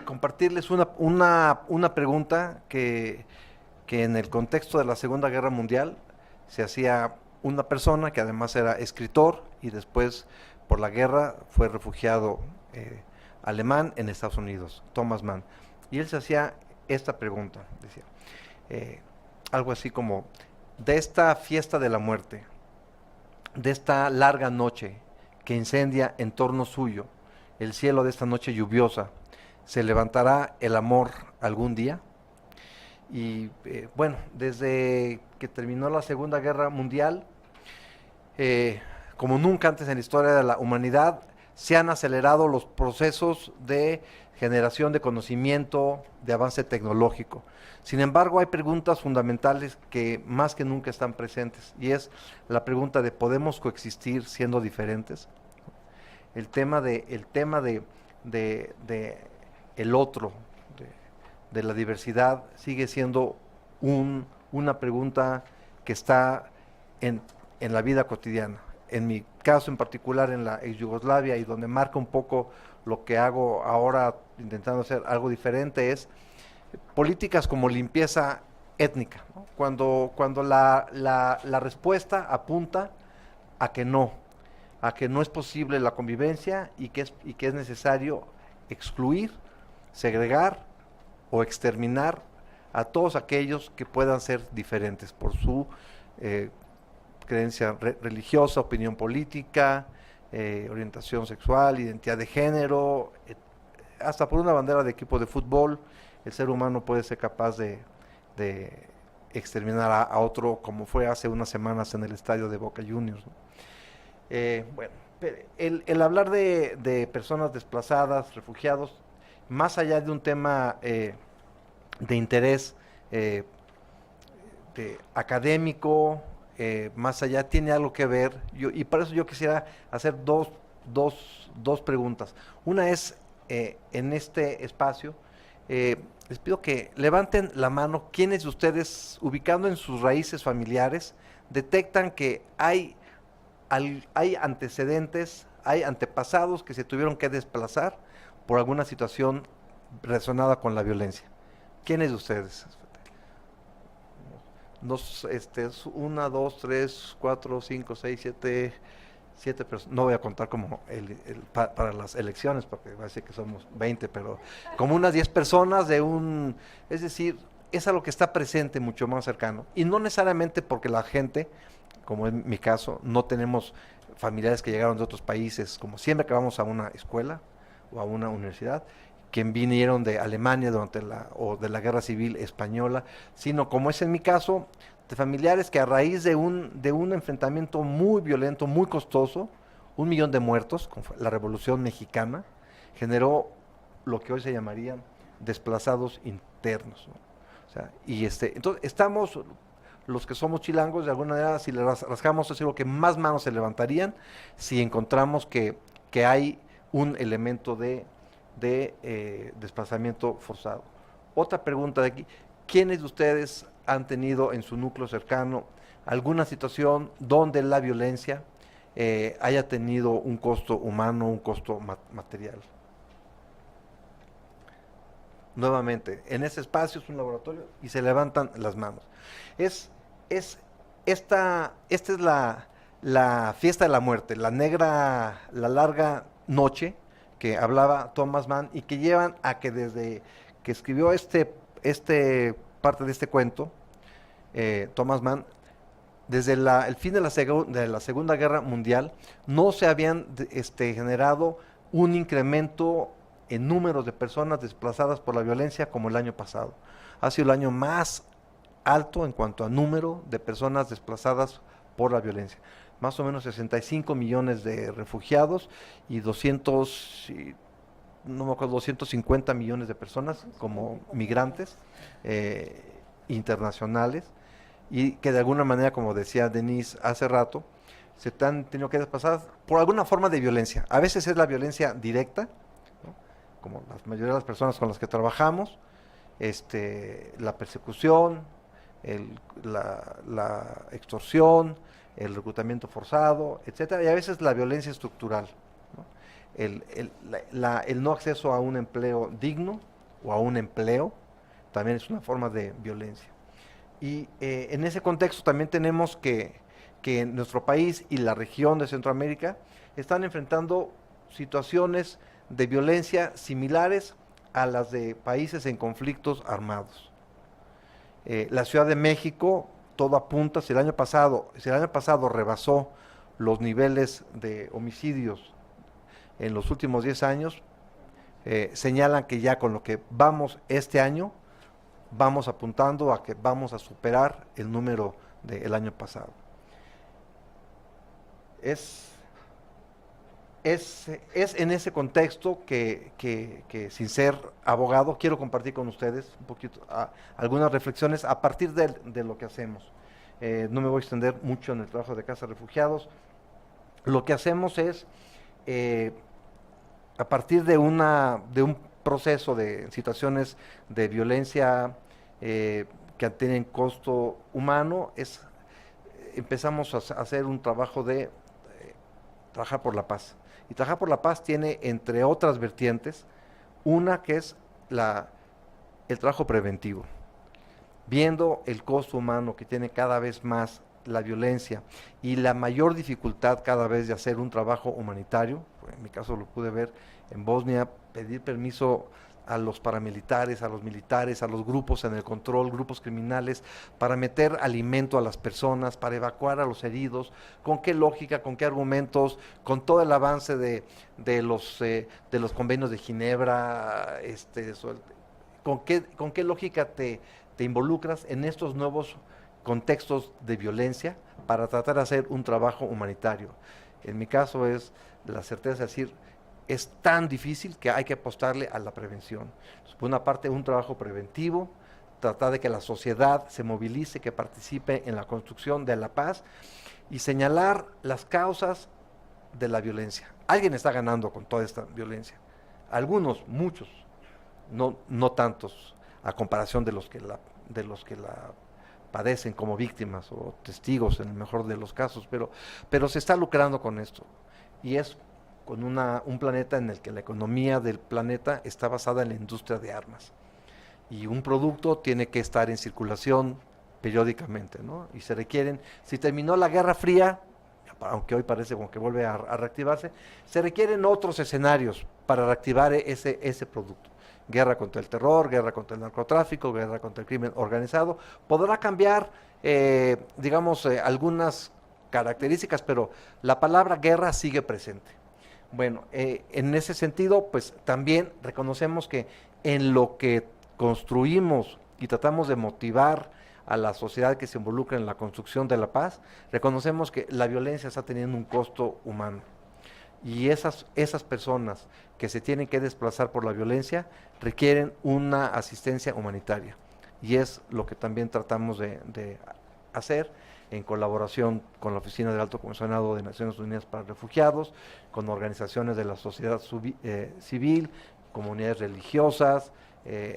compartirles una pregunta que en el contexto de la Segunda Guerra Mundial se hacía una persona que además era escritor y después por la guerra fue refugiado alemán en Estados Unidos, Thomas Mann. Y él se hacía esta pregunta, decía, algo así como: de esta fiesta de la muerte, de esta larga noche que incendia en torno suyo el cielo de esta noche lluviosa, ¿se levantará el amor algún día? Y bueno, desde que terminó la Segunda Guerra Mundial, como nunca antes en la historia de la humanidad, se han acelerado los procesos de generación de conocimiento, de avance tecnológico. Sin embargo, hay preguntas fundamentales que más que nunca están presentes, y es la pregunta de: ¿podemos coexistir siendo diferentes? El tema de el otro, de la diversidad, sigue siendo una pregunta que está en la vida cotidiana. En mi caso en particular, en la ex Yugoslavia, y donde marca un poco lo que hago ahora intentando hacer algo diferente, es políticas como limpieza étnica, ¿no? Cuando la respuesta apunta a que no es posible la convivencia y que es necesario excluir, segregar o exterminar a todos aquellos que puedan ser diferentes por su creencia religiosa, opinión política, orientación sexual, identidad de género, hasta por una bandera de equipo de fútbol. El ser humano puede ser capaz de exterminar a otro, como fue hace unas semanas en el estadio de Boca Juniors, ¿no? Bueno, el hablar de personas desplazadas, refugiados, más allá de un tema de interés académico, más allá, tiene algo que ver, y por eso yo quisiera hacer dos preguntas. Una es, en este espacio, les pido que levanten la mano quienes de ustedes, ubicando en sus raíces familiares, detectan que hay antecedentes, hay antepasados que se tuvieron que desplazar por alguna situación relacionada con la violencia. ¿Quiénes de ustedes? Una, dos, tres, cuatro, cinco, seis, siete personas. No voy a contar como para las elecciones, porque va a decir que somos 20, pero como unas 10 personas es decir, es algo que está presente mucho más cercano, y no necesariamente porque la gente, como en mi caso, no tenemos familiares que llegaron de otros países, como siempre que vamos a una escuela o a una universidad, que vinieron de Alemania o de la Guerra Civil Española, sino, como es en mi caso, de familiares que a raíz de un enfrentamiento muy violento, muy costoso, 1 millón de muertos, como fue la Revolución Mexicana, generó lo que hoy se llamarían desplazados internos, ¿no? O sea, entonces estamos, los que somos chilangos, de alguna manera, si le rascamos, es algo que más manos se levantarían si encontramos que hay un elemento de desplazamiento forzado. Otra pregunta de aquí: ¿quiénes de ustedes han tenido en su núcleo cercano alguna situación donde la violencia haya tenido un costo humano, un costo material. Nuevamente, en ese espacio es un laboratorio y se levantan las manos. Esta es la fiesta de la muerte, la larga noche que hablaba Thomas Mann y que llevan a que desde que escribió parte de este cuento, Thomas Mann, desde el fin de la Segunda Guerra Mundial, no se habían generado un incremento en números de personas desplazadas por la violencia como el año pasado. Ha sido el año más alto en cuanto a número de personas desplazadas por la violencia. Más o menos 65 millones de refugiados y 250 millones de personas como migrantes internacionales, y que de alguna manera, como decía Denise hace rato, se han tenido que desplazar por alguna forma de violencia. A veces es la violencia directa, ¿no?, como la mayoría de las personas con las que trabajamos, la persecución, la extorsión, el reclutamiento forzado, etcétera, y a veces la violencia estructural, ¿no?, el no acceso a un empleo digno o a un empleo también es una forma de violencia. Y en ese contexto también tenemos que nuestro país y la región de Centroamérica están enfrentando situaciones de violencia similares a las de países en conflictos armados. La Ciudad de México, todo apunta, si el año pasado rebasó los niveles de homicidios en los últimos 10 años, señalan que ya con lo que vamos este año, vamos apuntando a que vamos a superar el número del año pasado. Es en ese contexto que sin ser abogado quiero compartir con ustedes un poquito algunas reflexiones a partir de lo que hacemos. No me voy a extender mucho en el trabajo de Casa de Refugiados. Lo que hacemos es, a partir de un proceso de situaciones de violencia que tienen costo humano, empezamos a hacer un trabajo de trabajar por la paz. Y trabajar por la paz tiene, entre otras vertientes, una que es el trabajo preventivo. Viendo el costo humano que tiene cada vez más la violencia y la mayor dificultad cada vez de hacer un trabajo humanitario, en mi caso lo pude ver en Bosnia, pedir permiso a los paramilitares, a los militares, a los grupos en el control, grupos criminales, para meter alimento a las personas, para evacuar a los heridos, con qué lógica, con qué argumentos, con todo el avance de los convenios de Ginebra, con qué lógica te involucras en estos nuevos contextos de violencia para tratar de hacer un trabajo humanitario. En mi caso es la certeza de decir, es tan difícil que hay que apostarle a la prevención. Por una parte, un trabajo preventivo, tratar de que la sociedad se movilice, que participe en la construcción de la paz y señalar las causas de la violencia. Alguien está ganando con toda esta violencia. Algunos, muchos, no tantos, a comparación de los que la padecen como víctimas o testigos en el mejor de los casos, pero se está lucrando con esto. Y es con un planeta en el que la economía del planeta está basada en la industria de armas. Y un producto tiene que estar en circulación periódicamente, ¿no? Y se requieren, si terminó la Guerra Fría, aunque hoy parece como que vuelve a reactivarse, se requieren otros escenarios para reactivar ese producto. Guerra contra el terror, guerra contra el narcotráfico, guerra contra el crimen organizado. Podrá cambiar, algunas características, pero la palabra guerra sigue presente. Bueno, en ese sentido, pues también reconocemos que en lo que construimos y tratamos de motivar a la sociedad que se involucra en la construcción de la paz, reconocemos que la violencia está teniendo un costo humano. Y esas personas que se tienen que desplazar por la violencia requieren una asistencia humanitaria. Y es lo que también tratamos de hacer en colaboración con la Oficina del Alto Comisionado de Naciones Unidas para Refugiados, con organizaciones de la sociedad civil, comunidades religiosas,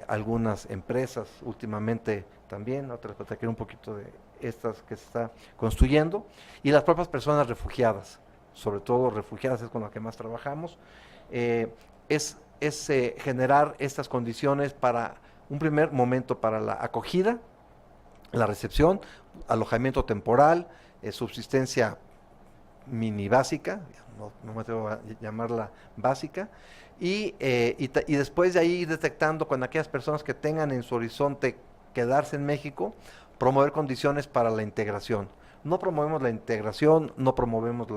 algunas empresas últimamente también, otras que un poquito de estas que se está construyendo, y las propias personas refugiadas, sobre todo refugiadas, es con las que más trabajamos, es generar estas condiciones para un primer momento para la acogida, la recepción, alojamiento temporal, subsistencia mini básica, no me atrevo a llamarla básica, y después de ahí ir detectando con aquellas personas que tengan en su horizonte quedarse en México, promover condiciones para la integración. No promovemos la integración, no promovemos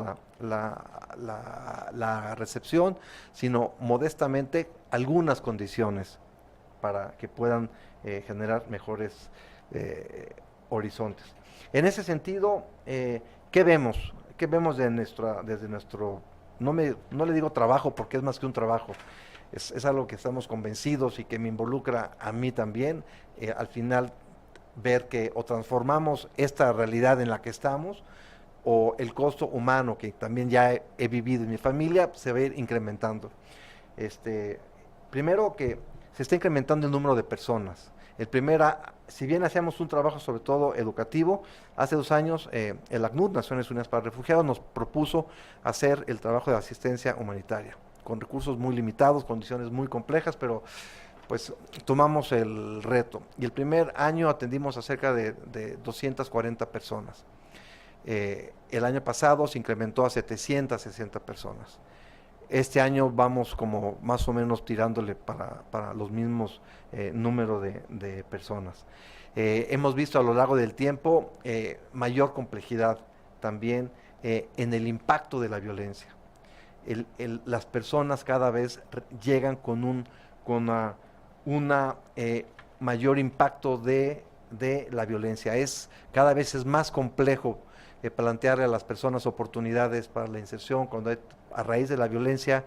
la recepción, sino modestamente algunas condiciones para que puedan generar mejores horizontes. En ese sentido, ¿qué vemos? ¿Qué vemos desde nuestro, no le digo trabajo porque es más que un trabajo, es algo que estamos convencidos y que me involucra a mí también, al final ver que o transformamos esta realidad en la que estamos, o el costo humano que también ya he vivido en mi familia se va a ir incrementando. Primero que se está incrementando el número de personas. Si bien hacíamos un trabajo sobre todo educativo, hace 2 años el ACNUR, Naciones Unidas para Refugiados, nos propuso hacer el trabajo de asistencia humanitaria, con recursos muy limitados, condiciones muy complejas, pero pues tomamos el reto. Y el primer año atendimos a cerca de 240 personas. El año pasado se incrementó a 760 personas. Este año vamos como más o menos tirándole para los mismos número de personas. Hemos visto a lo largo del tiempo mayor complejidad también en el impacto de la violencia. Las personas cada vez llegan con una mayor impacto de la violencia. Cada vez es más complejo plantearle a las personas oportunidades para la inserción cuando hay, a raíz de la violencia,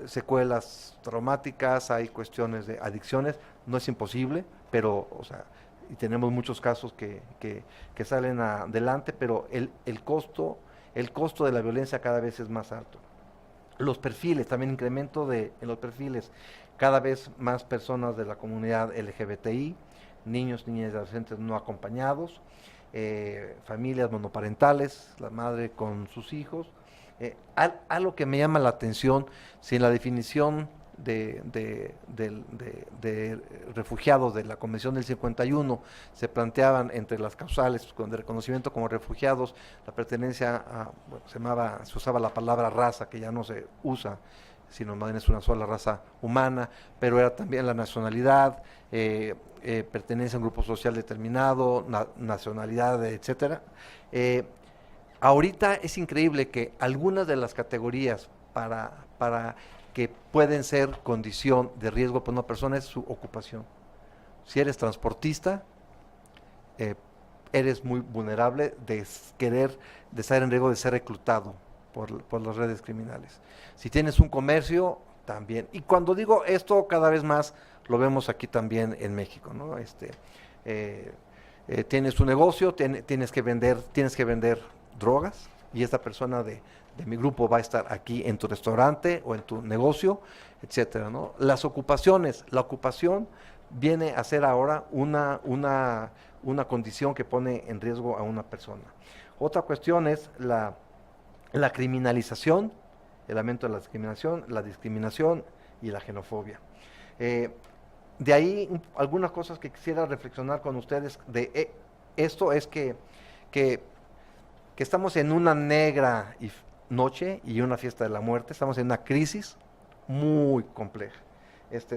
secuelas traumáticas, hay cuestiones de adicciones. No es imposible, pero, y tenemos muchos casos que salen adelante, pero el costo de la violencia cada vez es más alto. Los perfiles, también incremento en los perfiles, cada vez más personas de la comunidad LGBTI, niños, niñas y adolescentes no acompañados, familias monoparentales, la madre con sus hijos. Algo que me llama la atención, si en la definición de refugiados de la Convención del 51 se planteaban entre las causales de reconocimiento como refugiados la pertenencia se usaba la palabra raza, que ya no se usa, sino más bien es una sola raza humana, pero era también la nacionalidad, pertenencia a un grupo social determinado, nacionalidad, etcétera. Ahorita es increíble que algunas de las categorías para que pueden ser condición de riesgo para una persona es su ocupación. Si eres transportista, eres muy vulnerable de estar en riesgo de ser reclutado por las redes criminales. Si tienes un comercio, también. Y cuando digo esto, cada vez más lo vemos aquí también en México, ¿no? Tienes un negocio, tienes que vender drogas, y esta persona de mi grupo va a estar aquí en tu restaurante o en tu negocio, etcétera, ¿no? Las ocupaciones, la ocupación viene a ser ahora una condición que pone en riesgo a una persona. Otra cuestión es la criminalización, el aumento de la discriminación y la xenofobia. De ahí algunas cosas que quisiera reflexionar con ustedes de esto es que estamos en una negra noche y una fiesta de la muerte, estamos en una crisis muy compleja.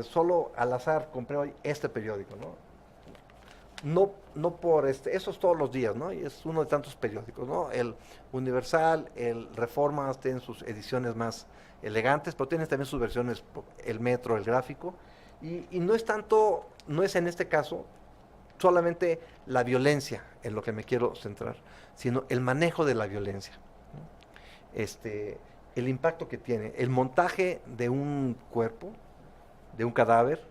Solo al azar compré hoy este periódico, ¿no? No por eso es todos los días, ¿no? Y es uno de tantos periódicos, ¿no? El Universal, el Reforma tienen sus ediciones más elegantes, pero tienen también sus versiones, el Metro, el Gráfico, y no es en este caso solamente la violencia en lo que me quiero centrar, sino el manejo de la violencia, ¿no? El impacto que tiene, el montaje de un cuerpo, de un cadáver,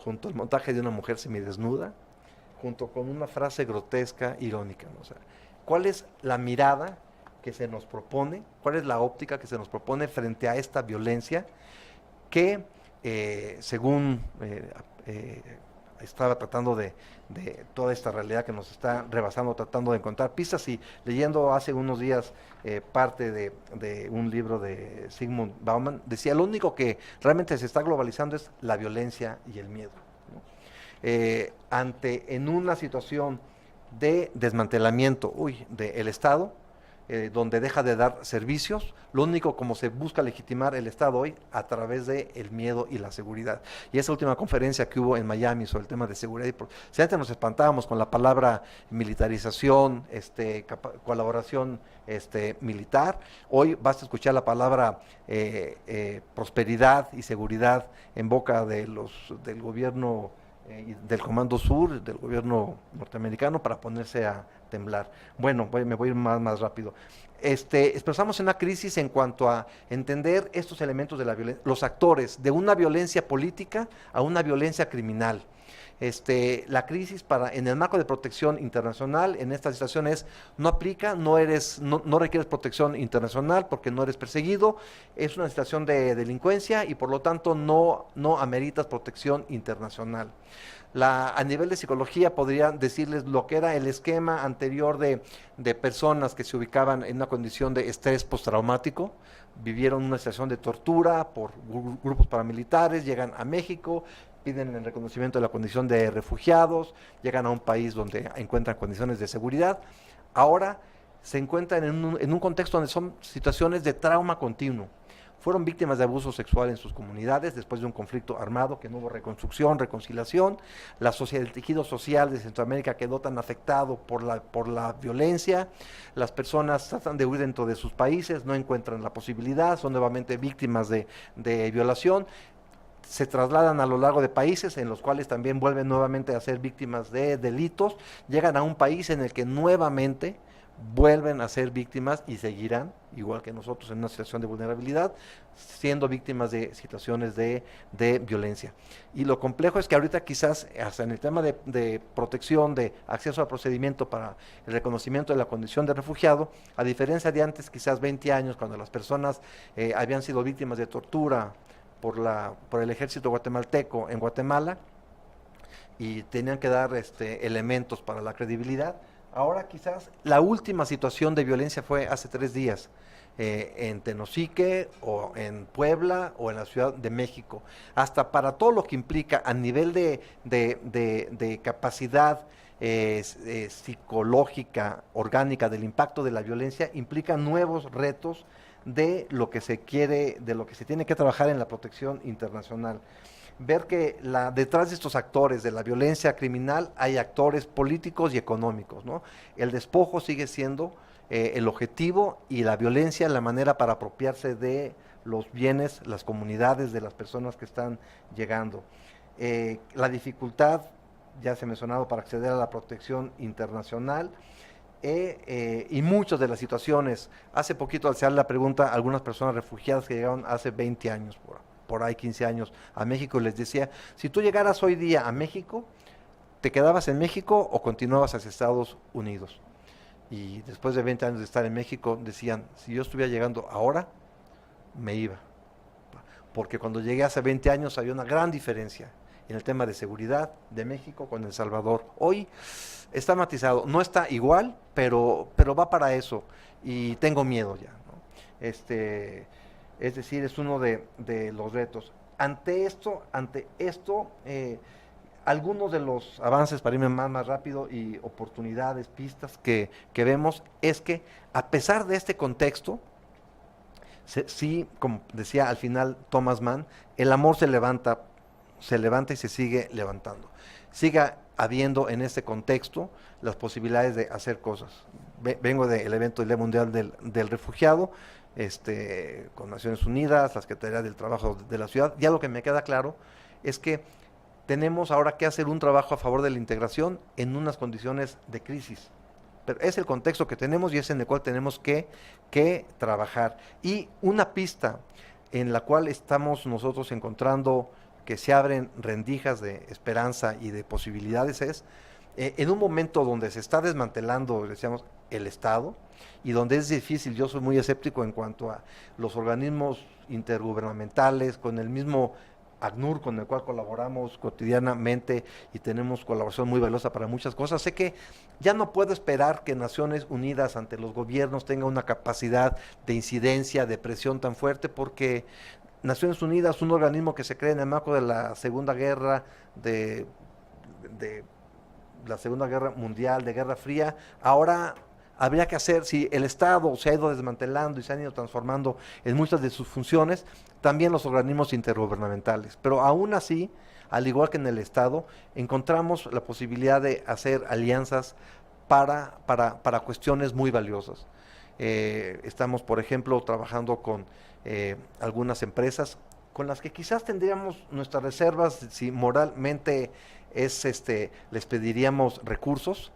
junto al montaje de una mujer semidesnuda, junto con una frase grotesca, irónica, ¿no? ¿Cuál es la mirada que se nos propone? ¿Cuál es la óptica que se nos propone frente a esta violencia que, según estaba tratando de toda esta realidad que nos está rebasando, tratando de encontrar pistas, y leyendo hace unos días parte de un libro de Zygmunt Bauman, decía, lo único que realmente se está globalizando es la violencia y el miedo, ¿no? En una situación de desmantelamiento del Estado, donde deja de dar servicios, lo único como se busca legitimar el Estado hoy a través del miedo y la seguridad. Y esa última conferencia que hubo en Miami sobre el tema de seguridad, si antes nos espantábamos con la palabra militarización, colaboración militar, hoy basta escuchar la palabra prosperidad y seguridad en boca del gobierno del Comando Sur, del gobierno norteamericano, para ponerse a temblar. Bueno, me voy a ir más rápido. Expresamos una crisis en cuanto a entender estos elementos de la violencia, los actores de una violencia política a una violencia criminal. La crisis en el marco de protección internacional en esta situación no aplica, no requieres protección internacional porque no eres perseguido, es una situación de delincuencia y por lo tanto no ameritas protección internacional. A nivel de psicología podría decirles lo que era el esquema anterior de personas que se ubicaban en una condición de estrés postraumático, vivieron una situación de tortura por grupos paramilitares, llegan a México, piden el reconocimiento de la condición de refugiados, llegan a un país donde encuentran condiciones de seguridad. Ahora se encuentran en un contexto donde son situaciones de trauma continuo. Fueron víctimas de abuso sexual en sus comunidades después de un conflicto armado, que no hubo reconstrucción, reconciliación. El tejido social de Centroamérica quedó tan afectado por la violencia. Las personas tratan de huir dentro de sus países, no encuentran la posibilidad, son nuevamente víctimas de violación. Se trasladan a lo largo de países en los cuales también vuelven nuevamente a ser víctimas de delitos, llegan a un país en el que nuevamente vuelven a ser víctimas y seguirán, igual que nosotros en una situación de vulnerabilidad, siendo víctimas de situaciones de violencia. Y lo complejo es que ahorita quizás, hasta en el tema de protección, de acceso al procedimiento para el reconocimiento de la condición de refugiado, a diferencia de antes, quizás 20 años, cuando las personas habían sido víctimas de tortura por el ejército guatemalteco en Guatemala y tenían que dar elementos para la credibilidad. Ahora quizás la última situación de violencia fue hace 3 días en Tenosique o en Puebla o en la Ciudad de México. Hasta para todo lo que implica a nivel de capacidad psicológica, orgánica del impacto de la violencia, implica nuevos retos de lo que se tiene que trabajar en la protección internacional. Ver que detrás de estos actores de la violencia criminal hay actores políticos y económicos, ¿no? El despojo sigue siendo el objetivo y la violencia la manera para apropiarse de los bienes, las comunidades, de las personas que están llegando. La dificultad, ya se ha mencionado, para acceder a la protección internacional. Y muchas de las situaciones, hace poquito al hacer la pregunta a algunas personas refugiadas que llegaron hace 20 años, por ahí 15 años a México, les decía, si tú llegaras hoy día a México, ¿te quedabas en México o continuabas hacia Estados Unidos? Y después de 20 años de estar en México, decían, si yo estuviera llegando ahora, me iba. Porque cuando llegué hace 20 años había una gran diferencia en el tema de seguridad de México con El Salvador. Hoy está matizado, no está igual, pero va para eso y tengo miedo ya, ¿no? Es decir, es uno de los retos. Ante esto, algunos de los avances, para irme más rápido, y oportunidades, pistas que vemos, es que a pesar de este contexto, sí, como decía al final Thomas Mann, el amor se levanta y se sigue levantando. Siga habiendo en este contexto las posibilidades de hacer cosas. Vengo del evento del Día Mundial del Refugiado, con Naciones Unidas, la Secretaría del Trabajo de la ciudad. Ya lo que me queda claro es que tenemos ahora que hacer un trabajo a favor de la integración en unas condiciones de crisis. Pero es el contexto que tenemos y es en el cual tenemos que trabajar. Y una pista en la cual estamos nosotros encontrando que se abren rendijas de esperanza y de posibilidades es en un momento donde se está desmantelando, decíamos, el Estado, y donde es difícil. Yo soy muy escéptico en cuanto a los organismos intergubernamentales con el mismo ACNUR, con el cual colaboramos cotidianamente y tenemos colaboración muy valiosa para muchas cosas. Sé que ya no puedo esperar que Naciones Unidas ante los gobiernos tenga una capacidad de incidencia, de presión tan fuerte, porque Naciones Unidas, un organismo que se crea en el marco de la Segunda Guerra, de la Segunda Guerra Mundial, de Guerra Fría, ahora habría que hacer, si el Estado se ha ido desmantelando y se han ido transformando en muchas de sus funciones, también los organismos intergubernamentales. Pero aún así, al igual que en el Estado, encontramos la posibilidad de hacer alianzas para cuestiones muy valiosas. Estamos, por ejemplo, trabajando con algunas empresas con las que quizás tendríamos nuestras reservas si moralmente les pediríamos recursos.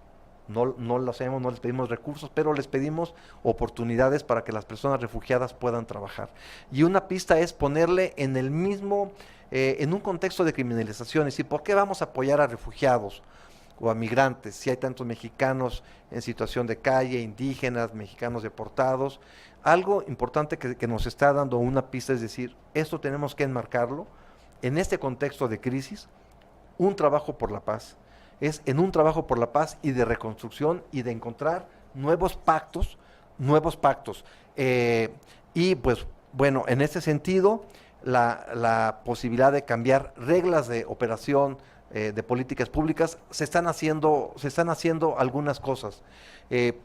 No lo hacemos, no les pedimos recursos, pero les pedimos oportunidades para que las personas refugiadas puedan trabajar. Y una pista es ponerle en el mismo, en un contexto de criminalización, es decir, ¿por qué vamos a apoyar a refugiados o a migrantes si hay tantos mexicanos en situación de calle, indígenas, mexicanos deportados? Algo importante que nos está dando una pista es decir, esto tenemos que enmarcarlo en este contexto de crisis, un trabajo por la paz. Es en un trabajo por la paz y de reconstrucción y de encontrar nuevos pactos. Y pues bueno, en ese sentido, la posibilidad de cambiar reglas de operación, de políticas públicas, se están haciendo algunas cosas.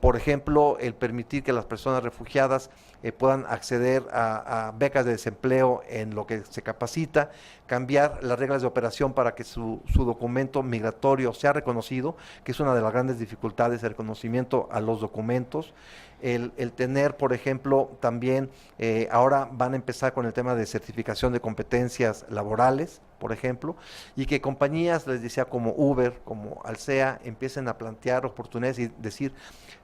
Por ejemplo, el permitir que las personas refugiadas puedan acceder a becas de desempleo en lo que se capacita, cambiar las reglas de operación para que su documento migratorio sea reconocido, que es una de las grandes dificultades, el reconocimiento a los documentos, el tener, por ejemplo, también ahora van a empezar con el tema de certificación de competencias laborales, por ejemplo, y que compañías, les decía, como Uber, como Alsea, empiecen a plantear oportunidades y decir,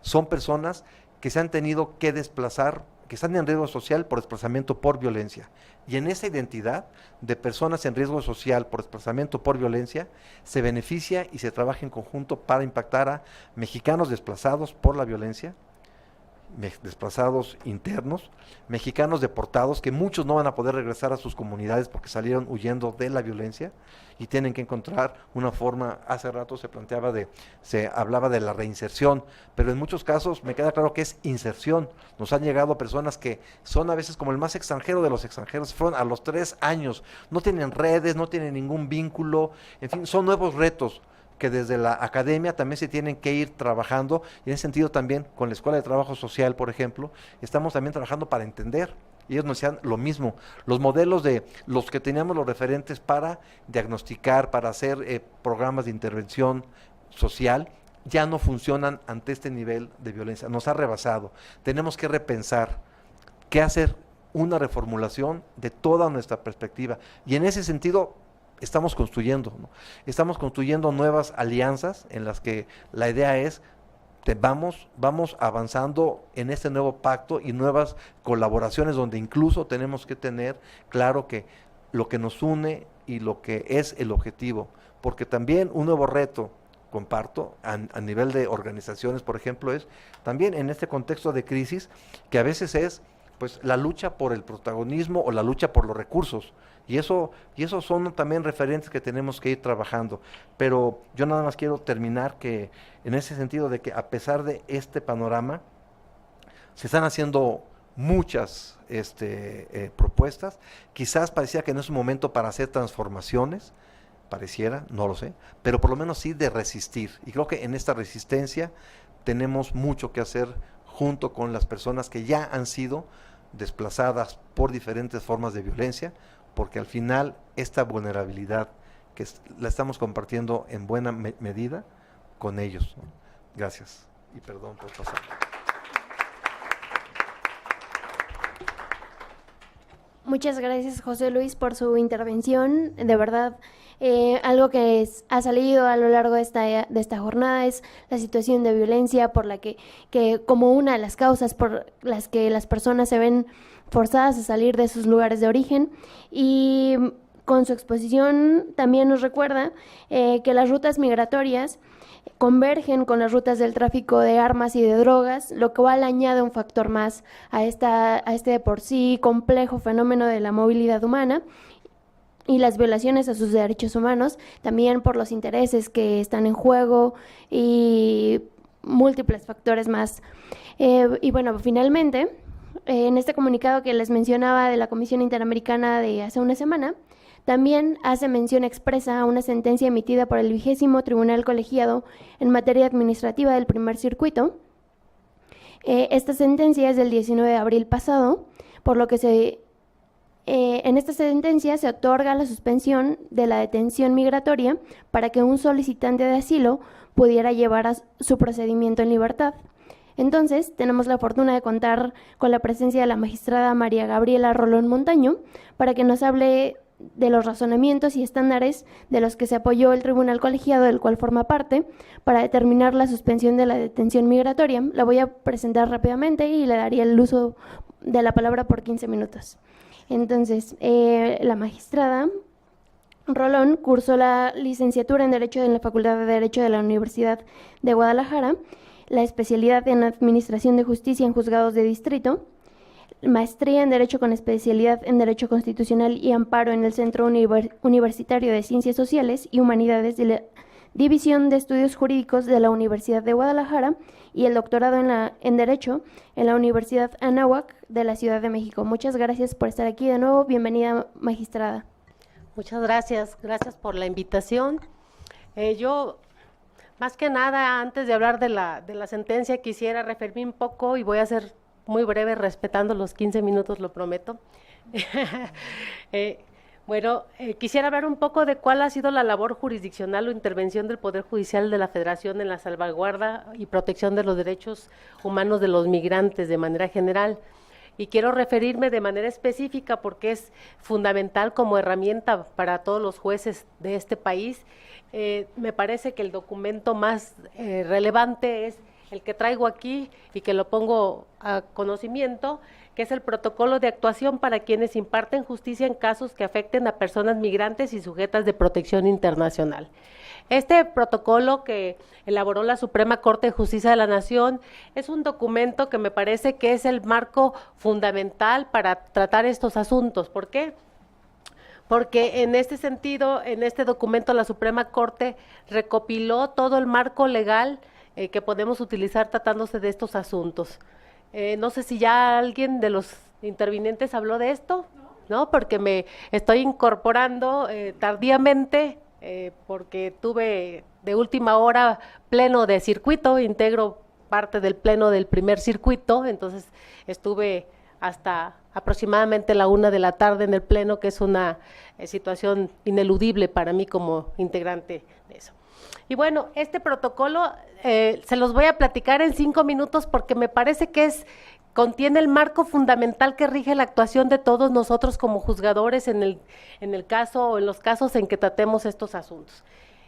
son personas que se han tenido que desplazar, que están en riesgo social por desplazamiento por violencia. Y en esa identidad de personas en riesgo social por desplazamiento por violencia, se beneficia y se trabaja en conjunto para impactar a mexicanos desplazados por la violencia, desplazados internos, mexicanos deportados, que muchos no van a poder regresar a sus comunidades porque salieron huyendo de la violencia y tienen que encontrar una forma. Hace rato se hablaba de la reinserción, pero en muchos casos me queda claro que es inserción. Nos han llegado personas que son a veces como el más extranjero de los extranjeros, fueron a los 3 años, no tienen redes, no tienen ningún vínculo, en fin, son nuevos retos que desde la academia también se tienen que ir trabajando, y en ese sentido también con la Escuela de Trabajo Social, por ejemplo, estamos también trabajando para entender. Y ellos nos decían lo mismo, los modelos de los que teníamos los referentes para diagnosticar, para hacer programas de intervención social, ya no funcionan ante este nivel de violencia, nos ha rebasado. Tenemos que repensar qué hacer, una reformulación de toda nuestra perspectiva, y en ese sentido estamos construyendo, ¿no? Estamos construyendo nuevas alianzas en las que la idea es vamos avanzando en este nuevo pacto y nuevas colaboraciones donde incluso tenemos que tener claro que lo que nos une y lo que es el objetivo, porque también un nuevo reto, comparto, a nivel de organizaciones, por ejemplo, es también en este contexto de crisis, que a veces es pues la lucha por el protagonismo o la lucha por los recursos, y eso son también referentes que tenemos que ir trabajando. Pero yo nada más quiero terminar que en ese sentido de que a pesar de este panorama se están haciendo muchas propuestas. Quizás parecía que no es un momento para hacer transformaciones, pareciera, no lo sé, pero por lo menos sí de resistir, y creo que en esta resistencia tenemos mucho que hacer junto con las personas que ya han sido desplazadas por diferentes formas de violencia, porque al final esta vulnerabilidad que la estamos compartiendo en buena medida con ellos, ¿no? Gracias y perdón por pasar. Muchas gracias, José Luis, por su intervención. De verdad, algo que ha salido a lo largo de esta jornada es la situación de violencia por la que como una de las causas por las que las personas se ven forzadas a salir de sus lugares de origen, y con su exposición también nos recuerda que las rutas migratorias convergen con las rutas del tráfico de armas y de drogas, lo cual añade un factor más a este de por sí complejo fenómeno de la movilidad humana, y las violaciones a sus derechos humanos, también por los intereses que están en juego y múltiples factores más. Y bueno, finalmente, en este comunicado que les mencionaba de la Comisión Interamericana de hace una semana, también hace mención expresa a una sentencia emitida por el 20º Tribunal Colegiado en materia administrativa del Primer Circuito. Esta sentencia es del 19 de abril pasado, por lo que en esta sentencia se otorga la suspensión de la detención migratoria para que un solicitante de asilo pudiera llevar a su procedimiento en libertad. Entonces, tenemos la fortuna de contar con la presencia de la magistrada María Gabriela Rolón Montaño para que nos hable de los razonamientos y estándares de los que se apoyó el Tribunal Colegiado, del cual forma parte, para determinar la suspensión de la detención migratoria. La voy a presentar rápidamente y le daría el uso de la palabra por 15 minutos. Entonces, la magistrada Rolón cursó la licenciatura en Derecho en la Facultad de Derecho de la Universidad de Guadalajara, la especialidad en Administración de Justicia en Juzgados de Distrito, maestría en Derecho con especialidad en Derecho Constitucional y Amparo en el Centro Universitario de Ciencias Sociales y Humanidades de la División de Estudios Jurídicos de la Universidad de Guadalajara y el doctorado en Derecho en la Universidad Anáhuac de la Ciudad de México. Muchas gracias por estar aquí de nuevo. Bienvenida, magistrada. Muchas gracias por la invitación. Yo, más que nada, antes de hablar de la sentencia, quisiera referirme un poco, y voy a ser muy breve, respetando los 15 minutos, lo prometo. Quisiera hablar un poco de cuál ha sido la labor jurisdiccional o intervención del Poder Judicial de la Federación en la salvaguarda y protección de los derechos humanos de los migrantes de manera general. Y quiero referirme de manera específica porque es fundamental como herramienta para todos los jueces de este país. Me parece que el documento más relevante es el que traigo aquí y que lo pongo a conocimiento, que es el protocolo de actuación para quienes imparten justicia en casos que afecten a personas migrantes y sujetas de protección internacional. Este protocolo que elaboró la Suprema Corte de Justicia de la Nación es un documento que me parece que es el marco fundamental para tratar estos asuntos. ¿Por qué? Porque en este sentido, en este documento, la Suprema Corte recopiló todo el marco legal que podemos utilizar tratándose de estos asuntos. No sé si ya alguien de los intervinientes habló de esto, ¿no? Porque me estoy incorporando tardíamente, porque tuve de última hora pleno de circuito, integro parte del pleno del primer circuito, entonces estuve hasta aproximadamente la 1 de la tarde en el pleno, que es una situación ineludible para mí como integrante de eso. Y bueno, este protocolo se los voy a platicar en 5 minutos porque me parece que contiene el marco fundamental que rige la actuación de todos nosotros como juzgadores en el caso o en los casos en que tratemos estos asuntos.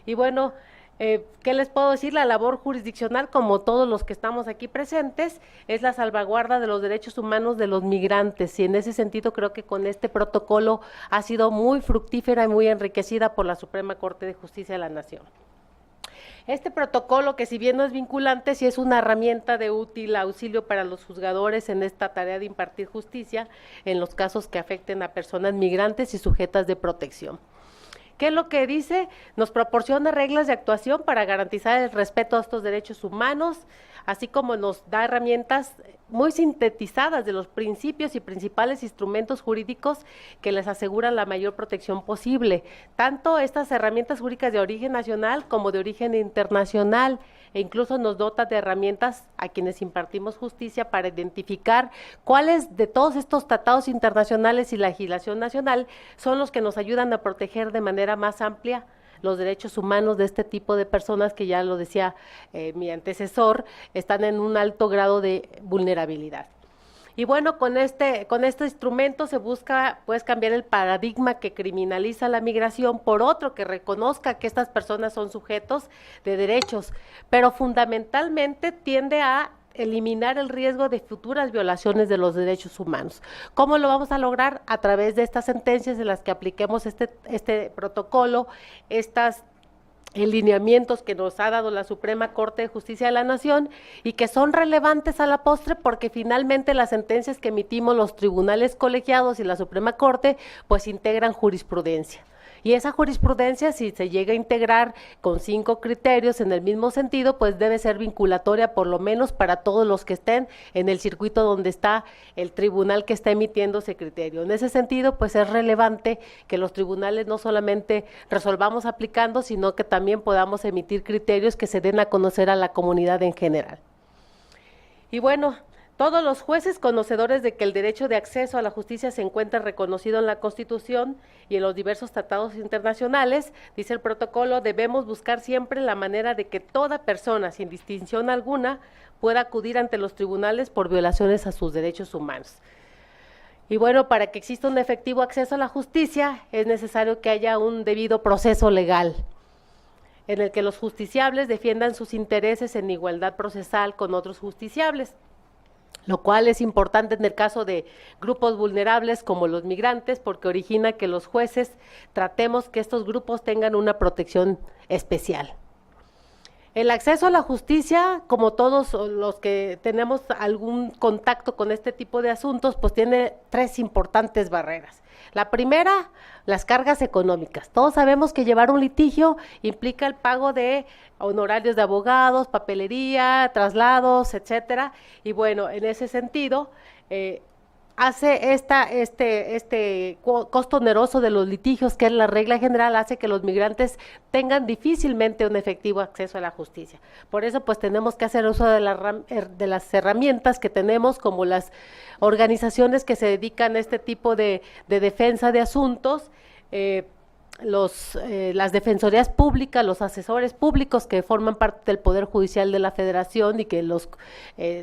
Y bueno, ¿qué les puedo decir? La labor jurisdiccional, como todos los que estamos aquí presentes, es la salvaguarda de los derechos humanos de los migrantes, y en ese sentido creo que con este protocolo ha sido muy fructífera y muy enriquecida por la Suprema Corte de Justicia de la Nación. Este protocolo, que si bien no es vinculante, sí es una herramienta de útil auxilio para los juzgadores en esta tarea de impartir justicia en los casos que afecten a personas migrantes y sujetas de protección. ¿Qué es lo que dice? Nos proporciona reglas de actuación para garantizar el respeto a estos derechos humanos, así como nos da herramientas muy sintetizadas de los principios y principales instrumentos jurídicos que les aseguran la mayor protección posible, tanto estas herramientas jurídicas de origen nacional como de origen internacional, e incluso nos dota de herramientas a quienes impartimos justicia para identificar cuáles de todos estos tratados internacionales y legislación nacional son los que nos ayudan a proteger de manera más amplia los derechos humanos de este tipo de personas que, ya lo decía mi antecesor, están en un alto grado de vulnerabilidad. Y bueno, con este instrumento se busca pues cambiar el paradigma que criminaliza la migración por otro que reconozca que estas personas son sujetos de derechos, pero fundamentalmente tiende a eliminar el riesgo de futuras violaciones de los derechos humanos. ¿Cómo lo vamos a lograr? A través de estas sentencias en las que apliquemos este protocolo, estas en lineamientos que nos ha dado la Suprema Corte de Justicia de la Nación y que son relevantes a la postre porque finalmente las sentencias que emitimos los tribunales colegiados y la Suprema Corte pues integran jurisprudencia. Y esa jurisprudencia, si se llega a integrar con 5 criterios en el mismo sentido, pues debe ser vinculatoria por lo menos para todos los que estén en el circuito donde está el tribunal que está emitiendo ese criterio. En ese sentido, pues es relevante que los tribunales no solamente resolvamos aplicando, sino que también podamos emitir criterios que se den a conocer a la comunidad en general. Y bueno, todos los jueces conocedores de que el derecho de acceso a la justicia se encuentra reconocido en la Constitución y en los diversos tratados internacionales, dice el protocolo, debemos buscar siempre la manera de que toda persona, sin distinción alguna, pueda acudir ante los tribunales por violaciones a sus derechos humanos. Y bueno, para que exista un efectivo acceso a la justicia, es necesario que haya un debido proceso legal, en el que los justiciables defiendan sus intereses en igualdad procesal con otros justiciables, lo cual es importante en el caso de grupos vulnerables como los migrantes, porque origina que los jueces tratemos que estos grupos tengan una protección especial. El acceso a la justicia, como todos los que tenemos algún contacto con este tipo de asuntos, pues tiene 3 importantes barreras. La primera, las cargas económicas. Todos sabemos que llevar un litigio implica el pago de honorarios de abogados, papelería, traslados, etcétera. Y bueno, en ese sentido, hace este costo oneroso de los litigios, que es la regla general, hace que los migrantes tengan difícilmente un efectivo acceso a la justicia. Por eso, pues tenemos que hacer uso de las herramientas que tenemos, como las organizaciones que se dedican a este tipo de defensa de asuntos, las defensorías públicas, los asesores públicos que forman parte del Poder Judicial de la Federación y que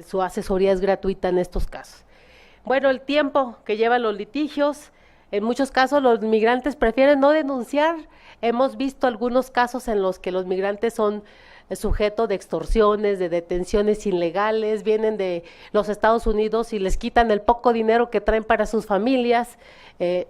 su asesoría es gratuita en estos casos. Bueno, el tiempo que llevan los litigios, en muchos casos los migrantes prefieren no denunciar. Hemos visto algunos casos en los que los migrantes son sujetos de extorsiones, de detenciones ilegales, vienen de los Estados Unidos y les quitan el poco dinero que traen para sus familias,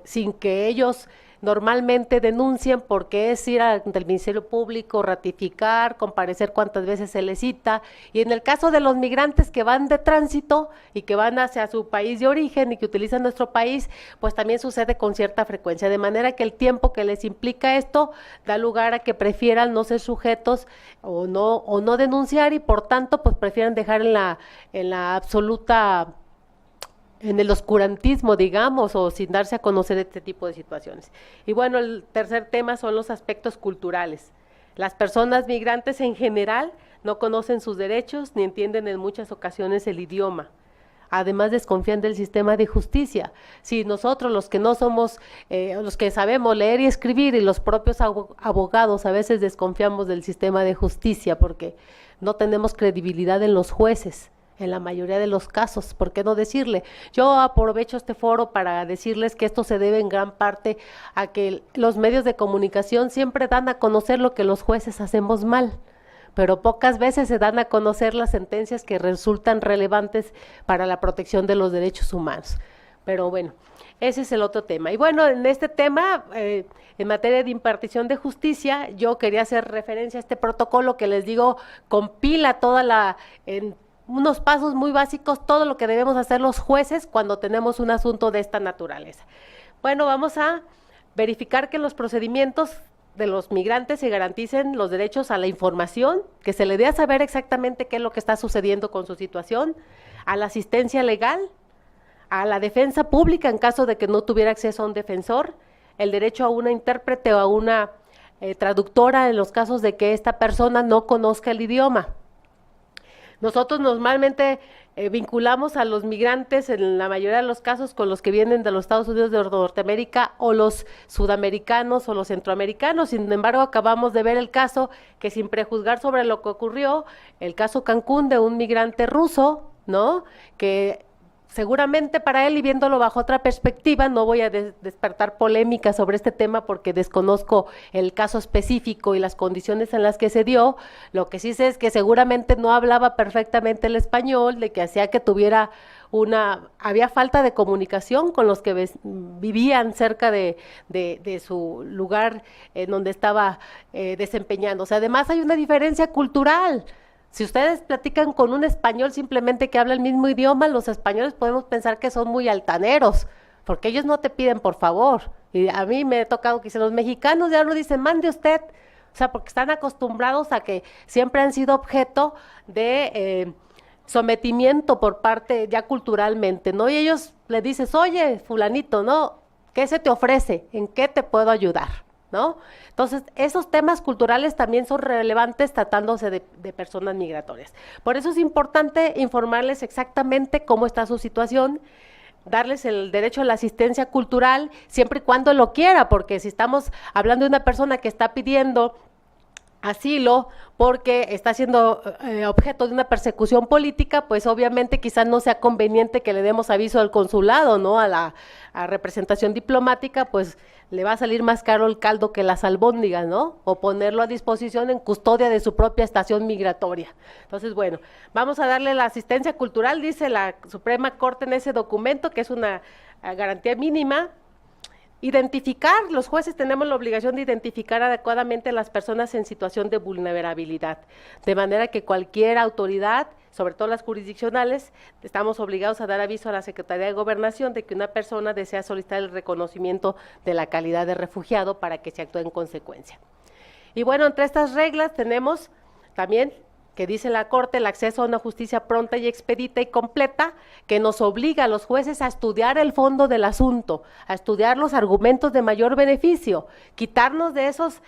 sin que ellos normalmente denuncien, porque es ir ante el Ministerio Público, ratificar, comparecer cuantas veces se les cita, y en el caso de los migrantes que van de tránsito y que van hacia su país de origen y que utilizan nuestro país, pues también sucede con cierta frecuencia, de manera que el tiempo que les implica esto da lugar a que prefieran no ser sujetos o no denunciar, y por tanto pues prefieren dejar en la absoluta, en el oscurantismo, digamos, o sin darse a conocer este tipo de situaciones. Y bueno, el tercer tema son los aspectos culturales. Las personas migrantes en general no conocen sus derechos ni entienden en muchas ocasiones el idioma. Además, desconfían del sistema de justicia. Si nosotros, los que no somos, los que sabemos leer y escribir, y los propios abogados a veces desconfiamos del sistema de justicia porque no tenemos credibilidad en los jueces, en la mayoría de los casos, ¿por qué no decirle? Yo aprovecho este foro para decirles que esto se debe en gran parte a que los medios de comunicación siempre dan a conocer lo que los jueces hacemos mal, pero pocas veces se dan a conocer las sentencias que resultan relevantes para la protección de los derechos humanos. Pero bueno, ese es el otro tema. Y bueno, en este tema, en materia de impartición de justicia, yo quería hacer referencia a este protocolo que les digo, compila en unos pasos muy básicos, todo lo que debemos hacer los jueces cuando tenemos un asunto de esta naturaleza. Bueno, vamos a verificar que en los procedimientos de los migrantes se garanticen los derechos a la información, que se le dé a saber exactamente qué es lo que está sucediendo con su situación, a la asistencia legal, a la defensa pública en caso de que no tuviera acceso a un defensor, el derecho a una intérprete o a una traductora en los casos de que esta persona no conozca el idioma. Nosotros normalmente vinculamos a los migrantes en la mayoría de los casos con los que vienen de los Estados Unidos de Norteamérica o los sudamericanos o los centroamericanos. Sin embargo, acabamos de ver el caso que, sin prejuzgar sobre lo que ocurrió, el caso Cancún de un migrante ruso, ¿no?, que seguramente para él, y viéndolo bajo otra perspectiva, no voy a despertar polémica sobre este tema porque desconozco el caso específico y las condiciones en las que se dio. Lo que sí sé es que seguramente no hablaba perfectamente el español, de que hacía que tuviera había falta de comunicación con los que vivían cerca de su lugar en donde estaba desempeñándose. Además, hay una diferencia cultural. Si ustedes platican con un español simplemente que habla el mismo idioma, los españoles podemos pensar que son muy altaneros, porque ellos no te piden por favor. Y a mí me ha tocado que los mexicanos ya lo dicen, mande usted, o sea, porque están acostumbrados a que siempre han sido objeto de sometimiento por parte ya culturalmente, ¿no? Y ellos le dices, oye, fulanito, ¿no? ¿Qué se te ofrece? ¿En qué te puedo ayudar? ¿No? Entonces, esos temas culturales también son relevantes tratándose de personas migratorias. Por eso es importante informarles exactamente cómo está su situación, darles el derecho a la asistencia cultural siempre y cuando lo quiera, porque si estamos hablando de una persona que está pidiendo asilo porque está siendo objeto de una persecución política, pues obviamente quizás no sea conveniente que le demos aviso al consulado, ¿no? A la representación diplomática, pues le va a salir más caro el caldo que las albóndigas, ¿no? O ponerlo a disposición en custodia de su propia estación migratoria. Entonces, bueno, vamos a darle la asistencia cultural, dice la Suprema Corte en ese documento, que es una garantía mínima. Identificar, los jueces tenemos la obligación de identificar adecuadamente a las personas en situación de vulnerabilidad, de manera que cualquier autoridad, sobre todo las jurisdiccionales, estamos obligados a dar aviso a la Secretaría de Gobernación de que una persona desea solicitar el reconocimiento de la calidad de refugiado para que se actúe en consecuencia. Y bueno, entre estas reglas tenemos también, que dice la Corte, el acceso a una justicia pronta y expedita y completa, que nos obliga a los jueces a estudiar el fondo del asunto, a estudiar los argumentos de mayor beneficio, quitarnos de esos,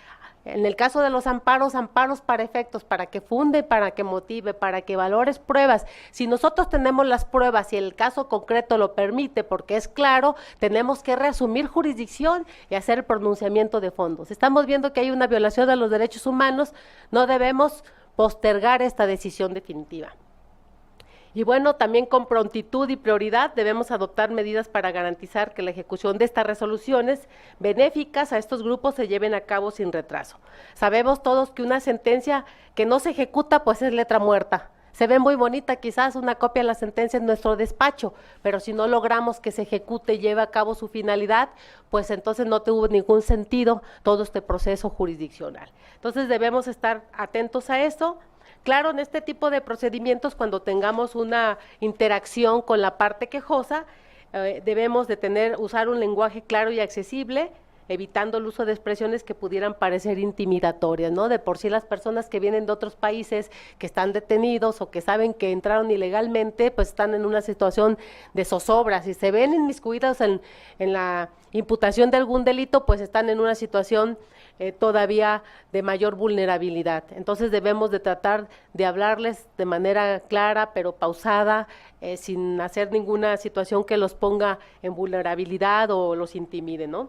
en el caso de los amparos para efectos, para que funde, para que motive, para que valores pruebas. Si nosotros tenemos las pruebas y el caso concreto lo permite, porque es claro, tenemos que reasumir jurisdicción y hacer el pronunciamiento de fondos. Estamos viendo que hay una violación de los derechos humanos, no debemos postergar esta decisión definitiva. Y bueno, también con prontitud y prioridad debemos adoptar medidas para garantizar que la ejecución de estas resoluciones benéficas a estos grupos se lleven a cabo sin retraso. Sabemos todos que una sentencia que no se ejecuta pues es letra muerta. Se ve muy bonita quizás una copia de la sentencia en nuestro despacho, pero si no logramos que se ejecute y lleve a cabo su finalidad, pues entonces no tuvo ningún sentido todo este proceso jurisdiccional. Entonces debemos estar atentos a eso. Claro, en este tipo de procedimientos, cuando tengamos una interacción con la parte quejosa, debemos de usar un lenguaje claro y accesible, evitando el uso de expresiones que pudieran parecer intimidatorias, ¿no? De por sí las personas que vienen de otros países, que están detenidos o que saben que entraron ilegalmente, pues están en una situación de zozobra. Si se ven inmiscuidos en la imputación de algún delito, pues están en una situación todavía de mayor vulnerabilidad. Entonces debemos de tratar de hablarles de manera clara, pero pausada, sin hacer ninguna situación que los ponga en vulnerabilidad o los intimide, ¿no?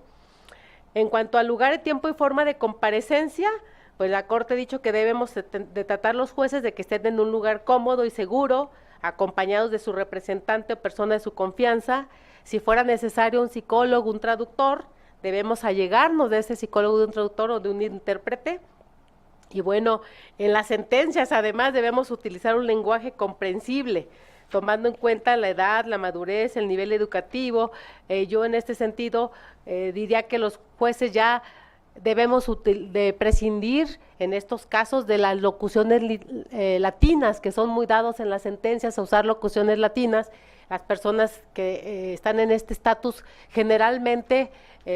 En cuanto al lugar, tiempo y forma de comparecencia, pues la Corte ha dicho que debemos de tratar los jueces de que estén en un lugar cómodo y seguro, acompañados de su representante o persona de su confianza. Si fuera necesario un psicólogo, un traductor, debemos allegarnos de ese psicólogo, de un traductor o de un intérprete. Y bueno, en las sentencias además debemos utilizar un lenguaje comprensible, tomando en cuenta la edad, la madurez, el nivel educativo. Yo en este sentido diría que los jueces ya debemos de prescindir en estos casos de las locuciones latinas, que son muy dados en las sentencias a usar locuciones latinas. Las personas que están en este estatus generalmente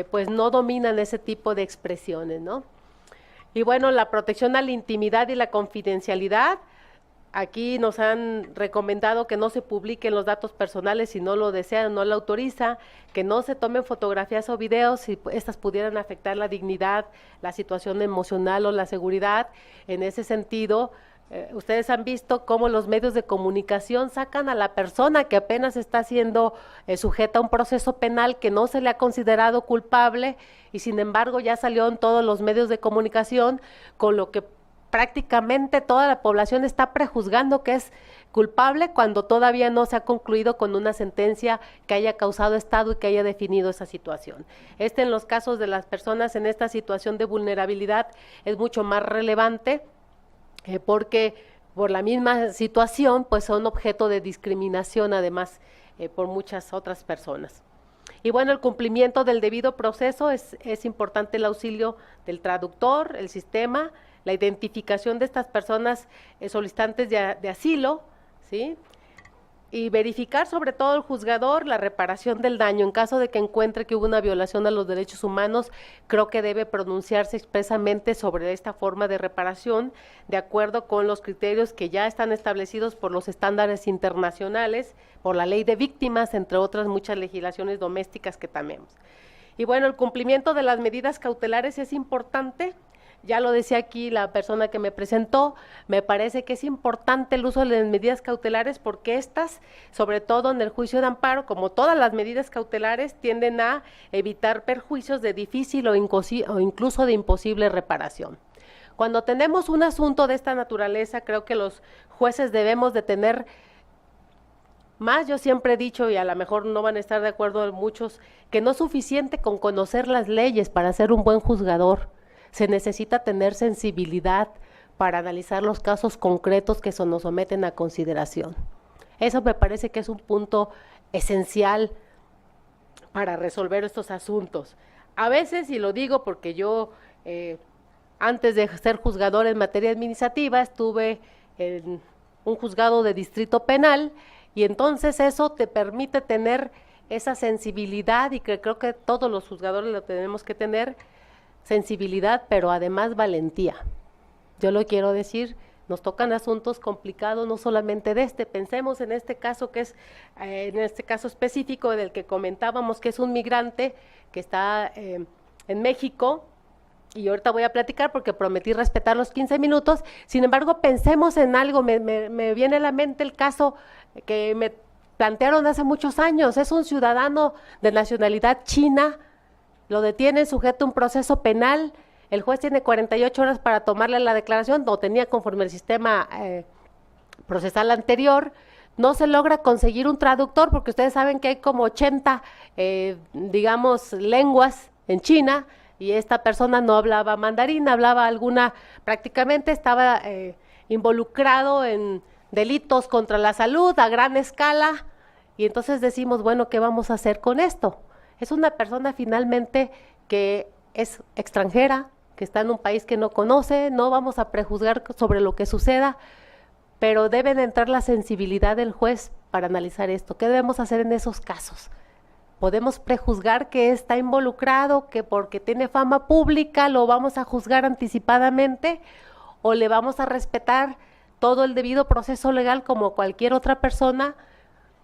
pues no dominan ese tipo de expresiones, ¿no? Y bueno, la protección a la intimidad y la confidencialidad. Aquí nos han recomendado que no se publiquen los datos personales si no lo desean o no lo autoriza, que no se tomen fotografías o videos si estas pudieran afectar la dignidad, la situación emocional o la seguridad. En ese sentido, ustedes han visto cómo los medios de comunicación sacan a la persona que apenas está siendo sujeta a un proceso penal, que no se le ha considerado culpable y sin embargo ya salió en todos los medios de comunicación, con lo que prácticamente toda la población está prejuzgando que es culpable cuando todavía no se ha concluido con una sentencia que haya causado estado y que haya definido esa situación. En los casos de las personas en esta situación de vulnerabilidad es mucho más relevante porque por la misma situación pues son objeto de discriminación además por muchas otras personas. Y bueno, el cumplimiento del debido proceso es importante el auxilio del traductor, el sistema, la identificación de estas personas solicitantes de asilo, ¿sí? Y verificar sobre todo el juzgador la reparación del daño. En caso de que encuentre que hubo una violación a los derechos humanos, creo que debe pronunciarse expresamente sobre esta forma de reparación, de acuerdo con los criterios que ya están establecidos por los estándares internacionales, por la ley de víctimas, entre otras muchas legislaciones domésticas que tenemos. Y bueno, el cumplimiento de las medidas cautelares es importante. Ya lo decía aquí la persona que me presentó, me parece que es importante el uso de las medidas cautelares porque estas, sobre todo en el juicio de amparo, como todas las medidas cautelares, tienden a evitar perjuicios de difícil o incluso de imposible reparación. Cuando tenemos un asunto de esta naturaleza, creo que los jueces debemos de tener más. Yo siempre he dicho, y a lo mejor no van a estar de acuerdo muchos, que no es suficiente con conocer las leyes para ser un buen juzgador. Se necesita tener sensibilidad para analizar los casos concretos que se nos someten a consideración. Eso me parece que es un punto esencial para resolver estos asuntos. A veces, y lo digo porque yo antes de ser juzgador en materia administrativa estuve en un juzgado de distrito penal y entonces eso te permite tener esa sensibilidad y que creo que todos los juzgadores lo tenemos que tener, sensibilidad, pero además valentía. Yo lo quiero decir, nos tocan asuntos complicados, no solamente pensemos en este caso que es, en este caso específico del que comentábamos, que es un migrante que está en México, y ahorita voy a platicar porque prometí respetar los 15 minutos, sin embargo pensemos en algo, me viene a la mente el caso que me plantearon hace muchos años, es un ciudadano de nacionalidad china, lo detiene sujeto a un proceso penal, el juez tiene 48 horas para tomarle la declaración, no tenía conforme el sistema procesal anterior, no se logra conseguir un traductor porque ustedes saben que hay como 80, digamos, lenguas en China y esta persona no hablaba mandarín, hablaba alguna, prácticamente estaba involucrado en delitos contra la salud a gran escala y entonces decimos, bueno, ¿qué vamos a hacer con esto? Es una persona finalmente que es extranjera, que está en un país que no conoce, no vamos a prejuzgar sobre lo que suceda, pero debe de entrar la sensibilidad del juez para analizar esto. ¿Qué debemos hacer en esos casos? ¿Podemos prejuzgar que está involucrado, que porque tiene fama pública lo vamos a juzgar anticipadamente o le vamos a respetar todo el debido proceso legal como cualquier otra persona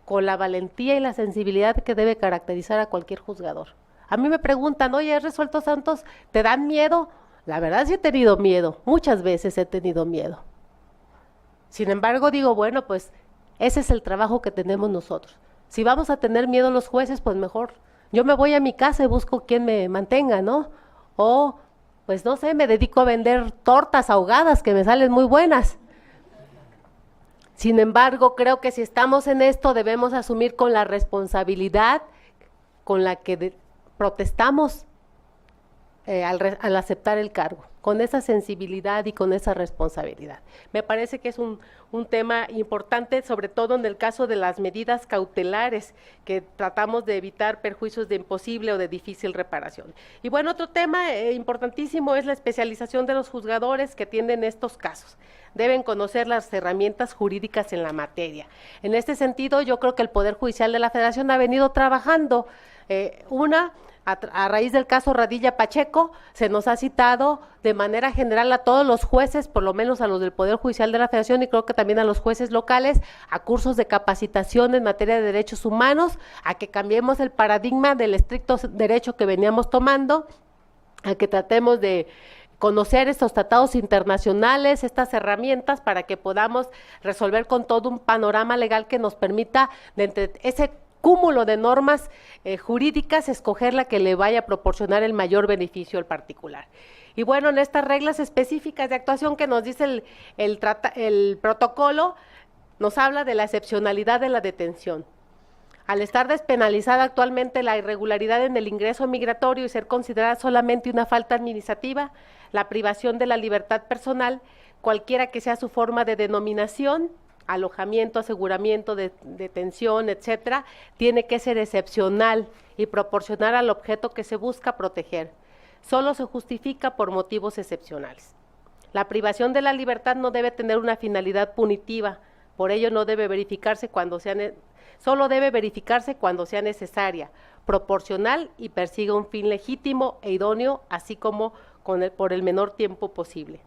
con la valentía y la sensibilidad que debe caracterizar a cualquier juzgador? A mí me preguntan, oye, ¿has resuelto santos? ¿Te dan miedo? La verdad sí he tenido miedo, muchas veces he tenido miedo. Sin embargo, digo, bueno, pues ese es el trabajo que tenemos nosotros. Si vamos a tener miedo los jueces, pues mejor yo me voy a mi casa y busco quien me mantenga, ¿no? O, pues no sé, me dedico a vender tortas ahogadas que me salen muy buenas. Sin embargo, creo que si estamos en esto debemos asumir con la responsabilidad con la que protestamos al aceptar el cargo, con esa sensibilidad y con esa responsabilidad. Me parece que es un tema importante, sobre todo en el caso de las medidas cautelares, que tratamos de evitar perjuicios de imposible o de difícil reparación. Y bueno, otro tema importantísimo es la especialización de los juzgadores que atienden estos casos. Deben conocer las herramientas jurídicas en la materia. En este sentido, yo creo que el Poder Judicial de la Federación ha venido trabajando a raíz del caso Radilla Pacheco, se nos ha citado de manera general a todos los jueces, por lo menos a los del Poder Judicial de la Federación y creo que también a los jueces locales, a cursos de capacitación en materia de derechos humanos, a que cambiemos el paradigma del estricto derecho que veníamos tomando, a que tratemos de conocer estos tratados internacionales, estas herramientas para que podamos resolver con todo un panorama legal que nos permita, de entre ese cúmulo de normas jurídicas, escoger la que le vaya a proporcionar el mayor beneficio al particular. Y bueno, en estas reglas específicas de actuación que nos dice el protocolo, nos habla de la excepcionalidad de la detención. Al estar despenalizada actualmente la irregularidad en el ingreso migratorio y ser considerada solamente una falta administrativa, la privación de la libertad personal, cualquiera que sea su forma de denominación, alojamiento, aseguramiento, detención, etcétera, tiene que ser excepcional y proporcional al objeto que se busca proteger. Solo se justifica por motivos excepcionales. La privación de la libertad no debe tener una finalidad punitiva, por ello no debe verificarse solo debe verificarse cuando sea necesaria, proporcional y persiga un fin legítimo e idóneo, así como por el menor tiempo posible.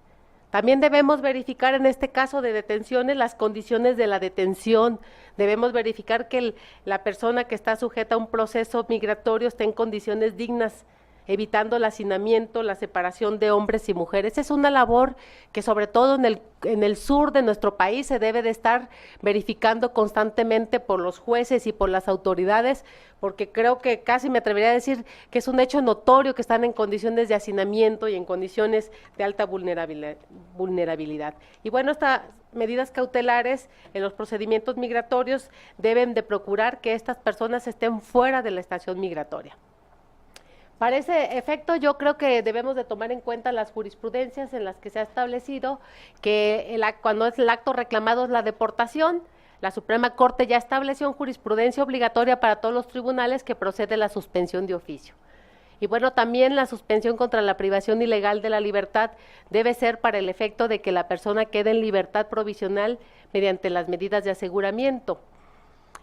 También debemos verificar en este caso de detenciones las condiciones de la detención. Debemos verificar que la persona que está sujeta a un proceso migratorio esté en condiciones dignas, evitando el hacinamiento, la separación de hombres y mujeres. Es una labor que sobre todo en el sur de nuestro país se debe de estar verificando constantemente por los jueces y por las autoridades, porque creo que casi me atrevería a decir que es un hecho notorio que están en condiciones de hacinamiento y en condiciones de alta vulnerabilidad. Y bueno, estas medidas cautelares en los procedimientos migratorios deben de procurar que estas personas estén fuera de la estación migratoria. Para ese efecto, yo creo que debemos de tomar en cuenta las jurisprudencias en las que se ha establecido que cuando el acto reclamado es la deportación, la Suprema Corte ya estableció en jurisprudencia obligatoria para todos los tribunales que procede la suspensión de oficio. Y bueno, también la suspensión contra la privación ilegal de la libertad debe ser para el efecto de que la persona quede en libertad provisional mediante las medidas de aseguramiento.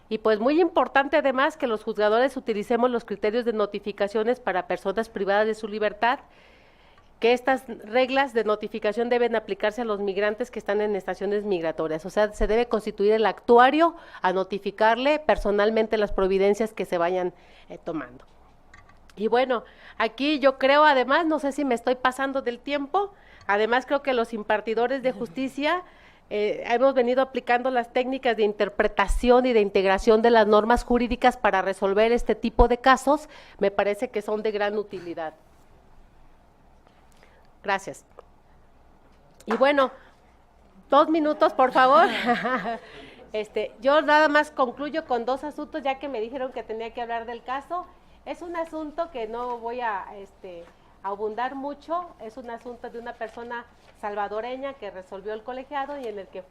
Y pues muy importante además que los juzgadores utilicemos los criterios de notificaciones para personas privadas de su libertad, que estas reglas de notificación deben aplicarse a los migrantes que están en estaciones migratorias. O sea, se debe constituir el actuario a notificarle personalmente las providencias que se vayan tomando. Y bueno, aquí yo creo además, no sé si me estoy pasando del tiempo, además creo que los impartidores de justicia hemos venido aplicando las técnicas de interpretación y de integración de las normas jurídicas para resolver este tipo de casos, me parece que son de gran utilidad. Gracias. Y bueno, 2 minutos, por favor. Yo nada más concluyo con 2 asuntos, ya que me dijeron que tenía que hablar del caso. Es un asunto que no voy a abundar mucho, es un asunto de una persona salvadoreña que resolvió el colegiado y en el que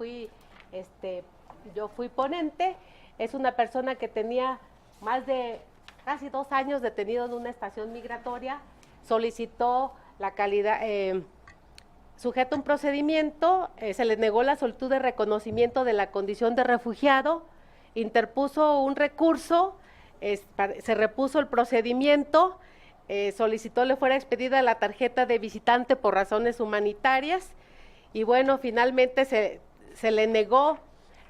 yo fui ponente. Es una persona que tenía más de casi 2 años detenido en una estación migratoria, solicitó la calidad, sujeto a un procedimiento, se le negó la solicitud de reconocimiento de la condición de refugiado, interpuso un recurso, se repuso el procedimiento, solicitó le fuera expedida la tarjeta de visitante por razones humanitarias y bueno, finalmente se le negó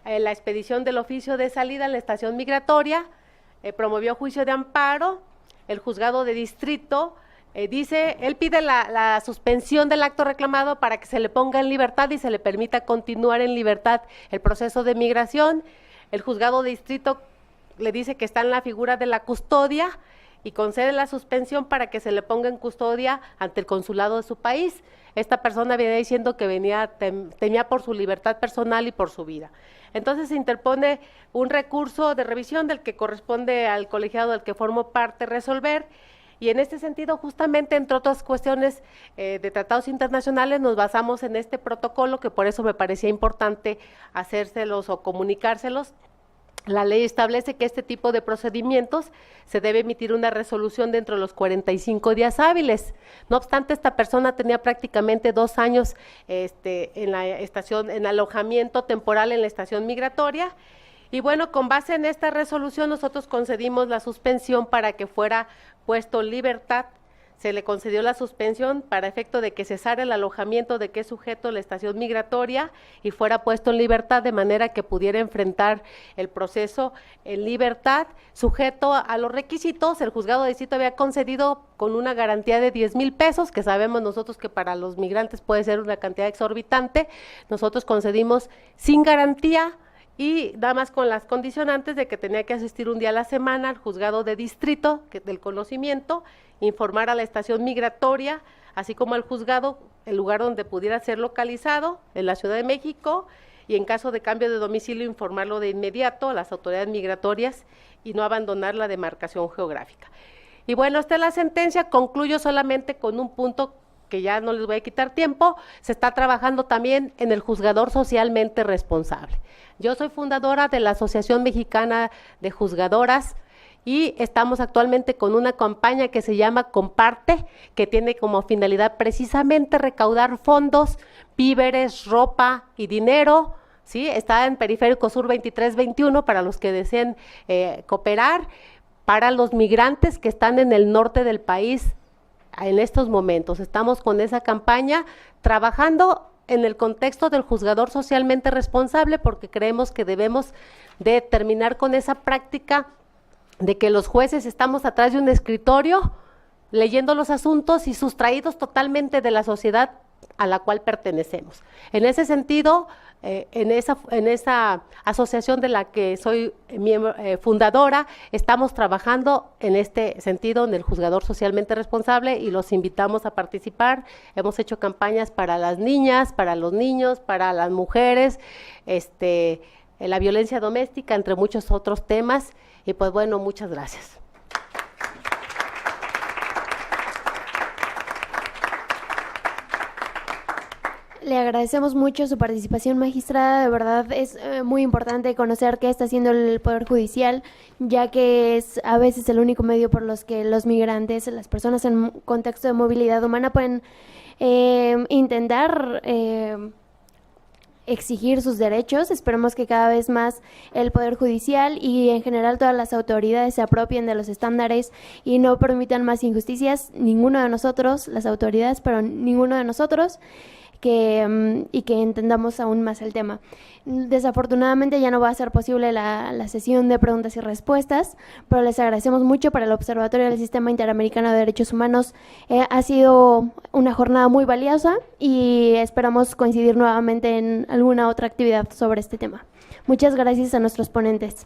la expedición del oficio de salida en la estación migratoria, promovió juicio de amparo, el juzgado de distrito él pide la suspensión del acto reclamado para que se le ponga en libertad y se le permita continuar en libertad el proceso de migración. El juzgado de distrito le dice que está en la figura de la custodia y concede la suspensión para que se le ponga en custodia ante el consulado de su país. Esta persona viene diciendo que temía por su libertad personal y por su vida. Entonces se interpone un recurso de revisión del que corresponde al colegiado del que formo parte resolver, y en este sentido, justamente, entre otras cuestiones de tratados internacionales, nos basamos en este protocolo, que por eso me parecía importante hacérselos o comunicárselos. La ley establece que este tipo de procedimientos se debe emitir una resolución dentro de los 45 días hábiles. No obstante, esta persona tenía prácticamente 2 años en alojamiento temporal en la estación migratoria. Y bueno, con base en esta resolución nosotros concedimos la suspensión para que fuera puesto en libertad. Se le concedió la suspensión para efecto de que cesara el alojamiento de que es sujeto la estación migratoria y fuera puesto en libertad de manera que pudiera enfrentar el proceso en libertad, sujeto a los requisitos. El juzgado de distrito había concedido con una garantía de 10,000 pesos, que sabemos nosotros que para los migrantes puede ser una cantidad exorbitante. Nosotros concedimos sin garantía, y nada más con las condicionantes de que tenía que asistir un día a la semana al juzgado de distrito del conocimiento, informar a la estación migratoria, así como al juzgado, el lugar donde pudiera ser localizado, en la Ciudad de México, y en caso de cambio de domicilio informarlo de inmediato a las autoridades migratorias y no abandonar la demarcación geográfica. Y bueno, esta es la sentencia. Concluyo solamente con un punto que ya no les voy a quitar tiempo. Se está trabajando también en el juzgador socialmente responsable. Yo soy fundadora de la Asociación Mexicana de Juzgadoras y estamos actualmente con una campaña que se llama Comparte, que tiene como finalidad precisamente recaudar fondos, víveres, ropa y dinero, ¿sí? Está en Periférico Sur 2321 para los que deseen cooperar, para los migrantes que están en el norte del país en estos momentos. Estamos con esa campaña trabajando en el contexto del juzgador socialmente responsable, porque creemos que debemos de terminar con esa práctica de que los jueces estamos atrás de un escritorio leyendo los asuntos y sustraídos totalmente de la sociedad a la cual pertenecemos. En ese sentido, en esa asociación de la que soy miembro, fundadora, estamos trabajando en este sentido, en el juzgador socialmente responsable, y los invitamos a participar. Hemos hecho campañas para las niñas, para los niños, para las mujeres, la violencia doméstica, entre muchos otros temas, y pues bueno, muchas gracias. Le agradecemos mucho su participación, magistrada. De verdad es muy importante conocer qué está haciendo el Poder Judicial, ya que es a veces el único medio por los que los migrantes, las personas en contexto de movilidad humana pueden intentar exigir sus derechos. Esperemos que cada vez más el Poder Judicial y en general todas las autoridades se apropien de los estándares y no permitan más injusticias. Ninguno de nosotros, las autoridades, pero ninguno de nosotros, y que entendamos aún más el tema. Desafortunadamente ya no va a ser posible la sesión de preguntas y respuestas, pero les agradecemos mucho. Para el Observatorio del Sistema Interamericano de Derechos Humanos ha sido una jornada muy valiosa y esperamos coincidir nuevamente en alguna otra actividad sobre este tema. Muchas gracias a nuestros ponentes.